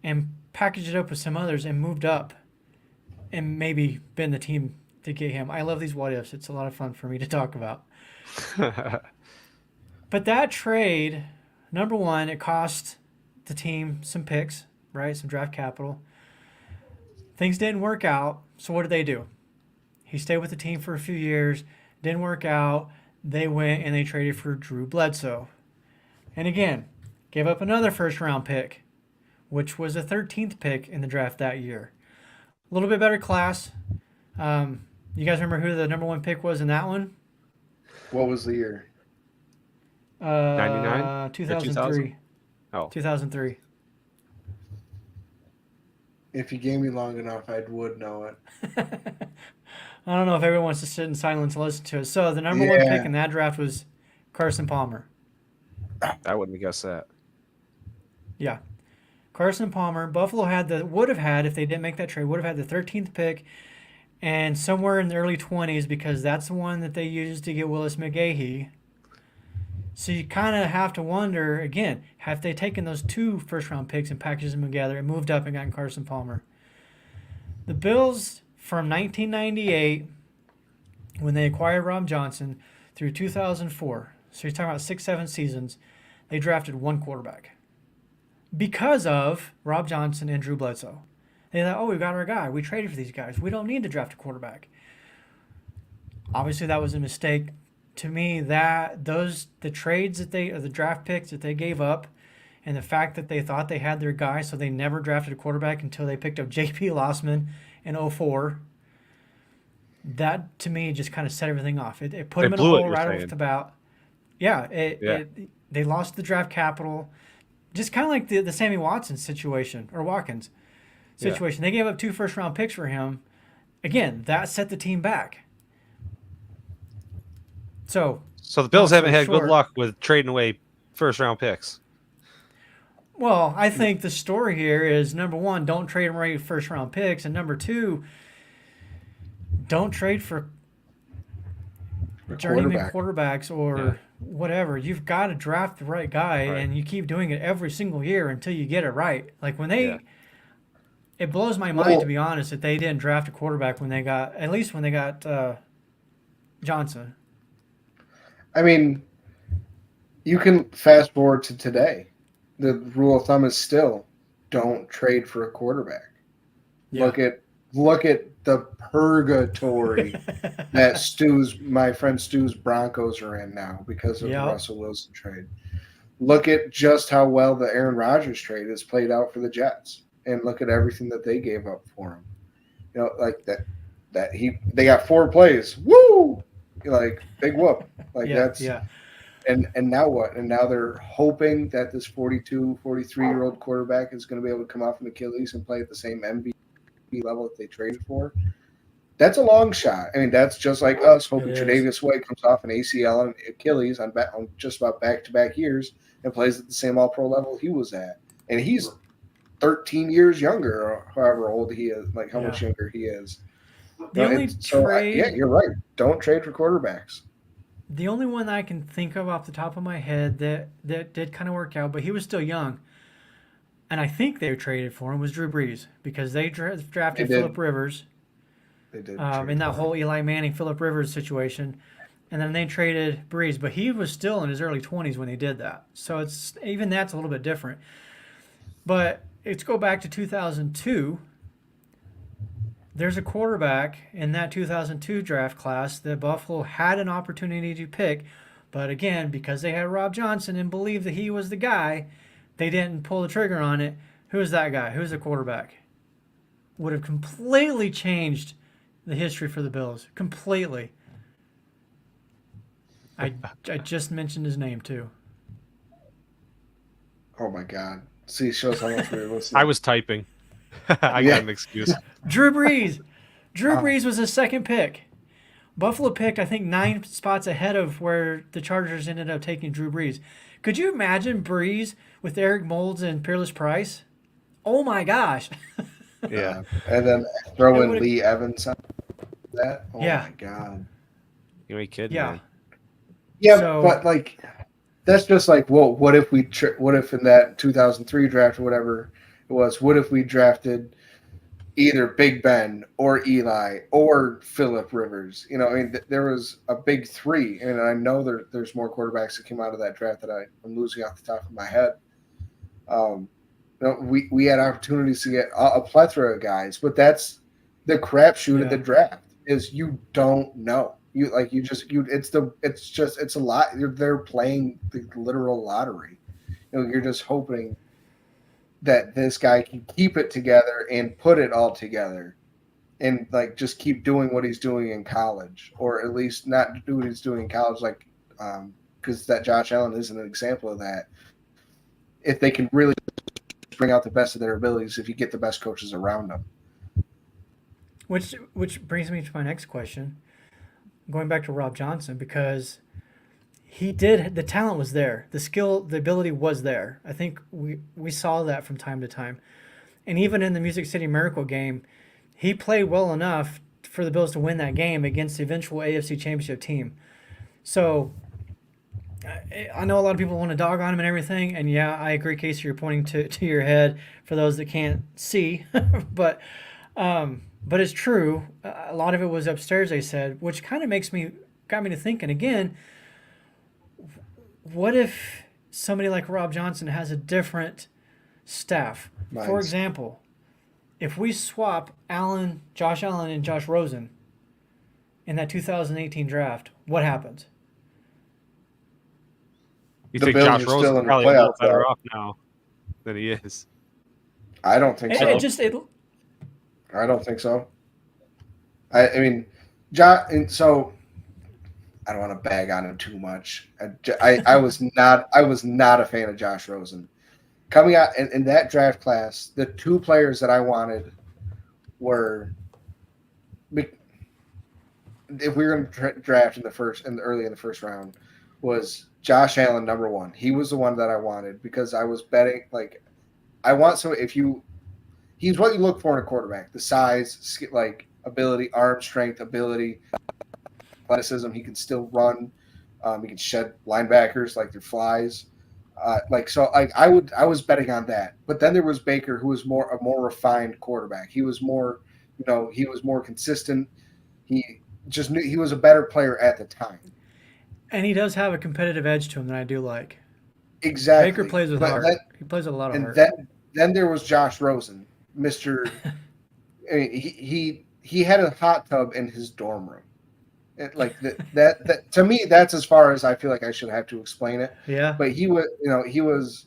and packaged it up with some others and moved up and maybe been the team to get him? I love these what ifs. It's a lot of fun for me to talk about. But that trade, number one, it cost the team some picks, right? Some draft capital. Things didn't work out. So what did they do? He stayed with the team for a few years. Didn't work out. They went and they traded for Drew Bledsoe. And again, gave up another first round pick, which was the 13th pick in the draft that year. A little bit better class. You guys remember who the number one pick was in that one? What was the year? 99? 2003. Oh. 2003. If you gave me long enough, I would know it. I don't know if everyone wants to sit in silence and listen to it. So the number one pick in that draft was Carson Palmer. I wouldn't have guessed that. Yeah. Carson Palmer. Buffalo would have had, if they didn't make that trade, would have had the 13th pick and somewhere in the early 20s, because that's the one that they used to get Willis McGahee. So you kind of have to wonder, again, have they taken those two first-round picks and packaged them together and moved up and gotten Carson Palmer? The Bills, from 1998, when they acquired Rob Johnson, through 2004, so you're talking about 6-7 seasons, they drafted one quarterback because of Rob Johnson and Drew Bledsoe. They thought, oh, we got our guy. We traded for these guys. We don't need to draft a quarterback. Obviously, that was a mistake. To me, the trades the draft picks that they gave up, and the fact that they thought they had their guy, so they never drafted a quarterback until they picked up J.P. Lossman in 2004. That to me just kind of set everything off. It put them in a hole right off the bat. Yeah, they lost the draft capital, just kind of like the Sammy Watkins situation. Yeah. They gave up 2 first-round picks for him. Again, that set the team back. So the Bills haven't had good luck with trading away first-round picks. Well, I think the story here is, number one, don't trade away first-round picks, and number two, don't trade for journeyman quarterbacks or whatever. You've got to draft the right guy, and you keep doing it every single year until you get it right. Like when it blows my mind, to be honest, that they didn't draft a quarterback when they got Johnson. I mean, you can fast forward to today. The rule of thumb is still don't trade for a quarterback. Yeah. Look at the purgatory that my friend Stu's Broncos are in now because of the Russell Wilson trade. Look at just how well the Aaron Rodgers trade has played out for the Jets, and look at everything that they gave up for him. You know, like they got 4 plays. Woo! like big whoop. Like Yeah, that's yeah. and now what? And now they're hoping that this 42, 43-year-old quarterback is going to be able to come off an Achilles and play at the same MVP level that they traded for. That's a long shot. I mean, that's just like us hoping It is. Tre'Davious White comes off an ACL and Achilles on just about back-to-back years and plays at the same All-Pro level he was at. And he's 13 years younger, or however old he is, like how much younger he is. The only trade, yeah, you're right. Don't trade for quarterbacks. the only one I can think of off the top of my head that did kind of work out, but he was still young, and I think they traded for him was Drew Brees because they drafted Phillip Rivers. They did In that whole Eli Manning, Phillip Rivers situation, and then they traded Brees, but he was still in his early 20s when they did that. So it's even that's a little bit different. But let's go back to 2002. There's a quarterback in that 2002 draft class that Buffalo had an opportunity to pick, but again, because they had Rob Johnson and believed that he was the guy, they didn't pull the trigger on it. Who's that guy? Who's the quarterback? Would have completely changed the history for the Bills. Completely. I just mentioned his name too. Oh my God! See, it shows how much we were listening. I was typing. I got an excuse. Drew Brees. Drew Brees was his second pick. Buffalo picked, I think, 9 spots ahead of where the Chargers ended up taking Drew Brees. Could you imagine Brees with Eric Moulds and Peerless Price? Oh my gosh. Yeah. And then throw in Lee Evans on that. Oh Yeah. my God. You ain't kidding, Yeah. man. Yeah, So- but like that's just like, well, what if what if in that 2003 draft or whatever it was, what if we drafted either Big Ben or Eli or Phillip Rivers? You know, I mean, there was a big three, and I know there's more quarterbacks that came out of that draft that I'm losing off the top of my head. You know, we had opportunities to get a plethora of guys, but that's the crapshoot of the draft is you don't know. It's a lot. They're playing the literal lottery. You know, you're just hoping that this guy can keep it together and put it all together and like just keep doing what he's doing in college, or at least not do what he's doing in college. Like, because that Josh Allen isn't an example of that. If they can really bring out the best of their abilities, if you get the best coaches around them. Which brings me to my next question. Going back to Rob Johnson, because the talent was there, the skill, the ability was there. I think we saw that from time to time, and even in the Music City Miracle game, he played well enough for the Bills to win that game against the eventual AFC Championship team. So I know a lot of people want to dog on him and everything, and yeah, I agree, Casey. You're pointing to your head for those that can't see, but it's true. A lot of it was upstairs, they said, which kind of got me to thinking again. What if somebody like Rob Johnson has a different staff? For example, if we swap Josh Allen and Josh Rosen in that 2018 draft, what happens? You The think Bills Josh are Rosen's still in the probably a little playoffs, better though. off now than he is? I don't think so. I don't think so. I mean, and so I don't want to bag on him too much. I was not a fan of Josh Rosen coming out in that draft class. The two players that I wanted were, if we were going to draft early in the first round, was Josh Allen number one. He was the one that I wanted because I was betting he's what you look for in a quarterback: the size, like ability, arm strength, ability, athleticism. He can still run. He can shed linebackers like they're flies. I was betting on that. But then there was Baker, who was a more refined quarterback. He was more, he was more consistent. He just knew he was a better player at the time. And he does have a competitive edge to him that I do like. Exactly. Baker plays with heart. He plays with a lot of heart. Then there was Josh Rosen, Mr. I mean, he had a hot tub in his dorm room. That to me, that's as far as I feel like I should have to explain it. Yeah. But he was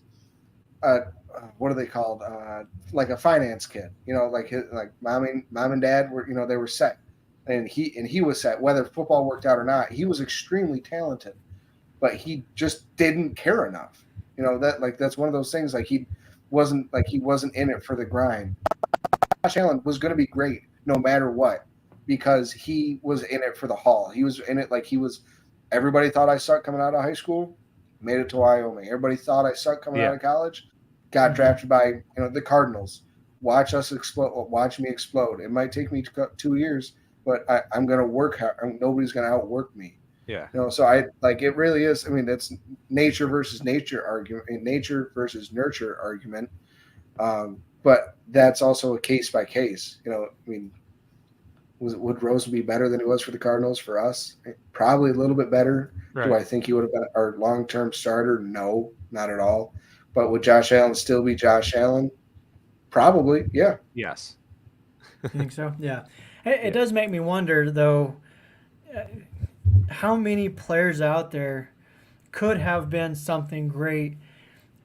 what are they called? Like a finance kid. Like mom and dad were, they were set. and he was set. Whether football worked out or not, he was extremely talented, but he just didn't care enough. That's one of those things. Like he wasn't in it for the grind. Josh Allen was going to be great no matter what because he was in it for the haul. He was in it like he was. Everybody thought I sucked coming out of high school, made it to Wyoming. Everybody thought I sucked coming out of college, got drafted by the Cardinals. Watch us explode. Watch me explode. It might take me 2 years, but I'm going to work hard. Nobody's going to outwork me. Yeah. So it really is. I mean, it's nature versus nature argument, nature versus nurture argument. But that's also a case by case. I mean, would Rosen be better than he was for the Cardinals? For us, probably a little bit better. Right. Do I think he would have been our long-term starter? No, not at all. But would Josh Allen still be Josh Allen? Probably, yeah. Yes. You think so? Yeah. It does make me wonder, though, how many players out there could have been something great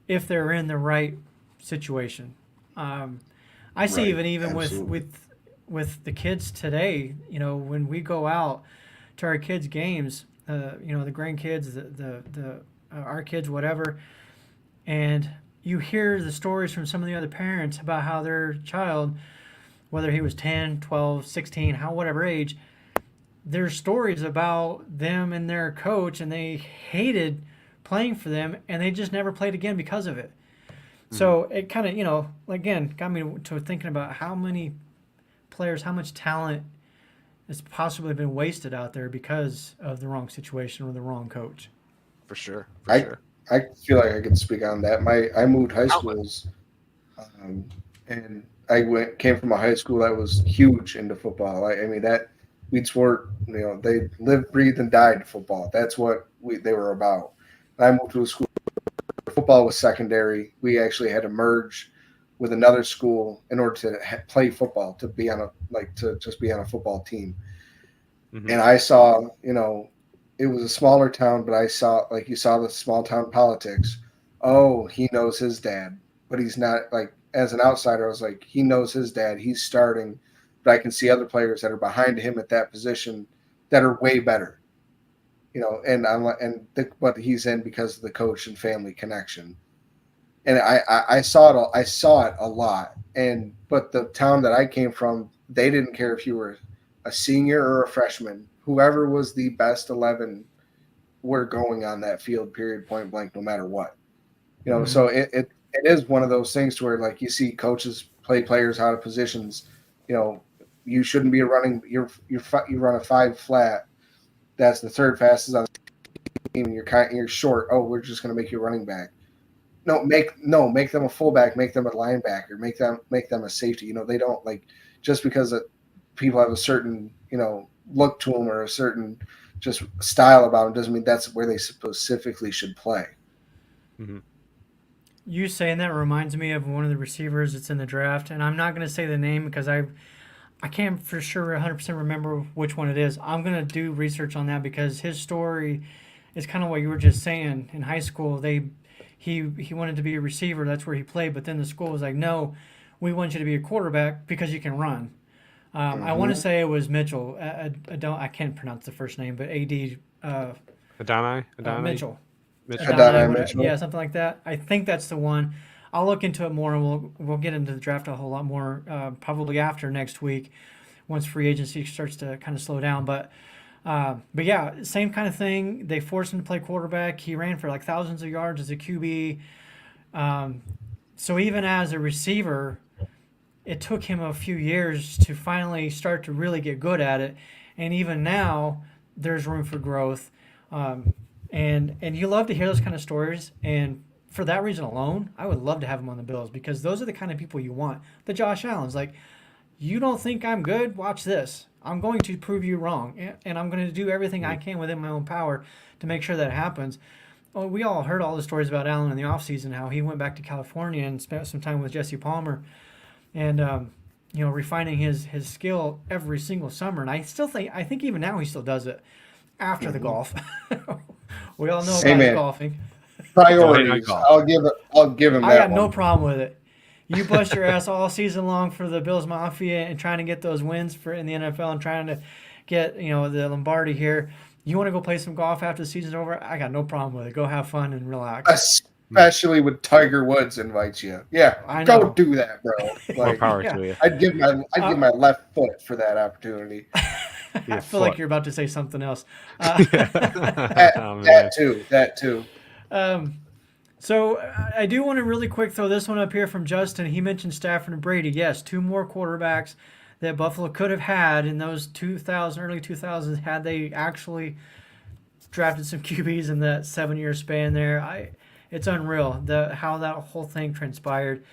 if they're in the right situation. I see even with the kids today, when we go out to our kids' games, the grandkids, the our kids, whatever, and you hear the stories from some of the other parents about how their child, whether he was 10, 12, 16, whatever age, there's stories about them and their coach, and they hated playing for them, and they just never played again because of it. So it kind of, again, got me to thinking about how many players, how much talent has possibly been wasted out there because of the wrong situation or the wrong coach. For sure. I feel like I could speak on that. I moved high schools, and I came from a high school that was huge into football. I mean that we'd sport. They lived, breathed, and died football. That's what they were about. I moved to a school where football was secondary. We actually had to merge with another school in order to play football, to be on just be on a football team. Mm-hmm. And I saw, it was a smaller town, but I saw, you saw the small town politics. Oh, he knows his dad, but he's not, as an outsider, I was like, he knows his dad. He's starting, but I can see other players that are behind him at that position that are way better, and but he's in because of the coach and family connection. And I saw it a lot. But the town that I came from, they didn't care if you were a senior or a freshman. Whoever was the best 11 were going on that field, period, point blank, no matter what. So it is one of those things to where, you see coaches play players out of positions. You shouldn't be running. You run a 5 flat. That's the third fastest on the team. And you're short. Oh, we're just going to make you a running back. Make them a fullback, make them a linebacker, make them a safety. They don't just because people have a certain look to them or a certain just style about them doesn't mean that's where they specifically should play. Mm-hmm. You saying that reminds me of one of the receivers that's in the draft, and I'm not going to say the name because I can't for sure 100% remember which one it is. I'm going to do research on that because his story is kind of what you were just saying. In high school, He wanted to be a receiver. That's where he played. But then the school was like, no, we want you to be a quarterback because you can run. I want to say it was Mitchell. I can't pronounce the first name, but Adonai Mitchell. Adonai Mitchell. Yeah, something like that. I think that's the one. I'll look into it more, and we'll get into the draft a whole lot more probably after next week, once free agency starts to kind of slow down. But yeah, same kind of thing. They forced him to play quarterback. He ran for thousands of yards as a QB. So even as a receiver, it took him a few years to finally start to really get good at it. And even now, there's room for growth. And you love to hear those kind of stories. And for that reason alone, I would love to have him on the Bills because those are the kind of people you want. The Josh Allens, you don't think I'm good? Watch this. I'm going to prove you wrong, and I'm going to do everything I can within my own power to make sure that happens. Oh, we all heard all the stories about Allen in the offseason, how he went back to California and spent some time with Jesse Palmer and, refining his skill every single summer. And I think even now he still does it after the golf. We all know about his golfing. Priorities. I'll give him that. I got no problem with it. You bust your ass all season long for the Bills Mafia and trying to get those wins in the NFL and trying to get the Lombardi here. You want to go play some golf after the season's over? I got no problem with it. Go have fun and relax. Especially when Tiger Woods invites you. Yeah, I go know. do that, bro. More Like, power yeah. to you. I'd give my left foot for that opportunity. I feel like you're about to say something else. Oh, man. That too. So I do want to really quick throw this one up here from Justin. He mentioned Stafford and Brady. Yes, 2 more quarterbacks that Buffalo could have had in those early 2000s had they actually drafted some QBs in that 7-year span there. It's unreal how that whole thing transpired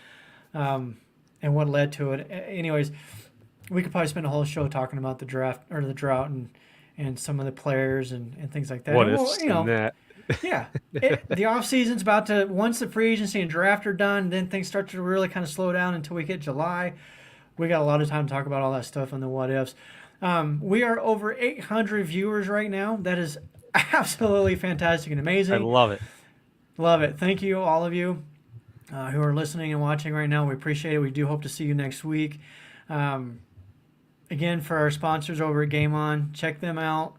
and what led to it. Anyways, we could probably spend a whole show talking about the draft or the drought and some of the players and things like that. What And ifs in that? Yeah. The offseason's about to, once the free agency and draft are done, then things start to really kind of slow down until we get July. We got a lot of time to talk about all that stuff and the what ifs. We are over 800 viewers right now. That is absolutely fantastic and amazing. I love it. Love it. Thank you, all of you who are listening and watching right now. We appreciate it. We do hope to see you next week. Again, for our sponsors over at Game On, check them out.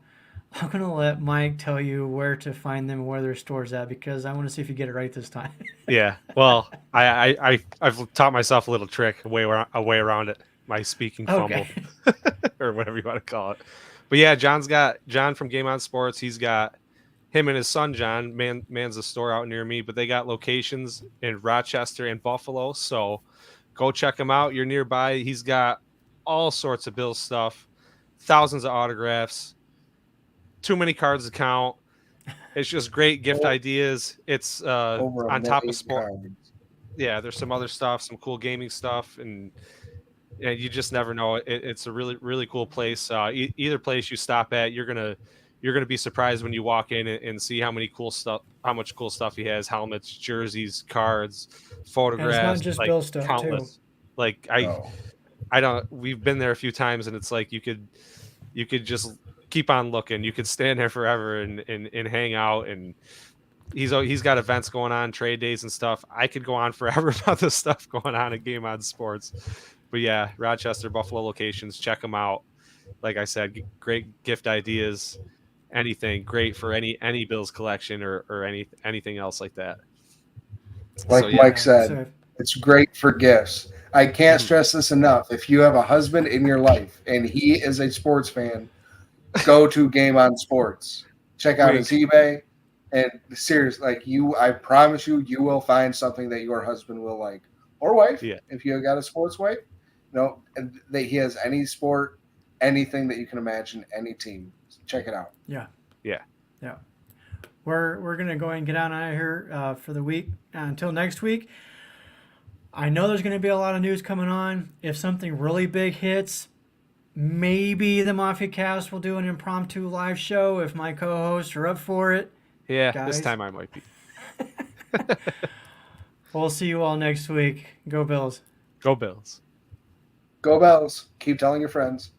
I'm going to let Mike tell you where to find them and where their store's at because I want to see if you get it right this time. Yeah. Well, I've taught myself a little trick, a way around it. My speaking fumble, or whatever you want to call it. But yeah, John from Game On Sports. He's got him and his son John mans a store out near me, but they got locations in Rochester and Buffalo. So go check him out. You're nearby. He's got all sorts of Bills stuff, thousands of autographs. Too many cards to count. It's just great gift ideas. It's on top of sport. Yeah, there's some other stuff, some cool gaming stuff, and you just never know. It's a really, really cool place. Either place you stop at, you're gonna be surprised when you walk in and see how much cool stuff he has: helmets, jerseys, cards, photographs. And it's not just like, Bill stuff countless. too. Like I don't. We've been there a few times, and it's like you could just keep on looking. You could stand there forever and hang out. And he's got events going on, trade days and stuff. I could go on forever about the stuff going on at Game On Sports. But yeah, Rochester, Buffalo locations, check them out. Like I said, great gift ideas, anything great for any Bills collection or anything else like that. Like Mike said, it's great for gifts. I can't stress this enough. If you have a husband in your life and he is a sports fan, go to Game On Sports. Check out his eBay. And seriously, I promise you will find something that your husband will like. Or wife, if you got a sports wife. And that he has any sport, anything that you can imagine, any team. Check it out. Yeah. Yeah. We're gonna go and get out of here for the week. Until next week. I know there's gonna be a lot of news coming on. If something really big hits, maybe the Mafia Cast will do an impromptu live show if my co-hosts are up for it. Yeah, guys. This time I might be. We'll see you all next week. Go Bills. Go Bills. Go Bells. Keep telling your friends.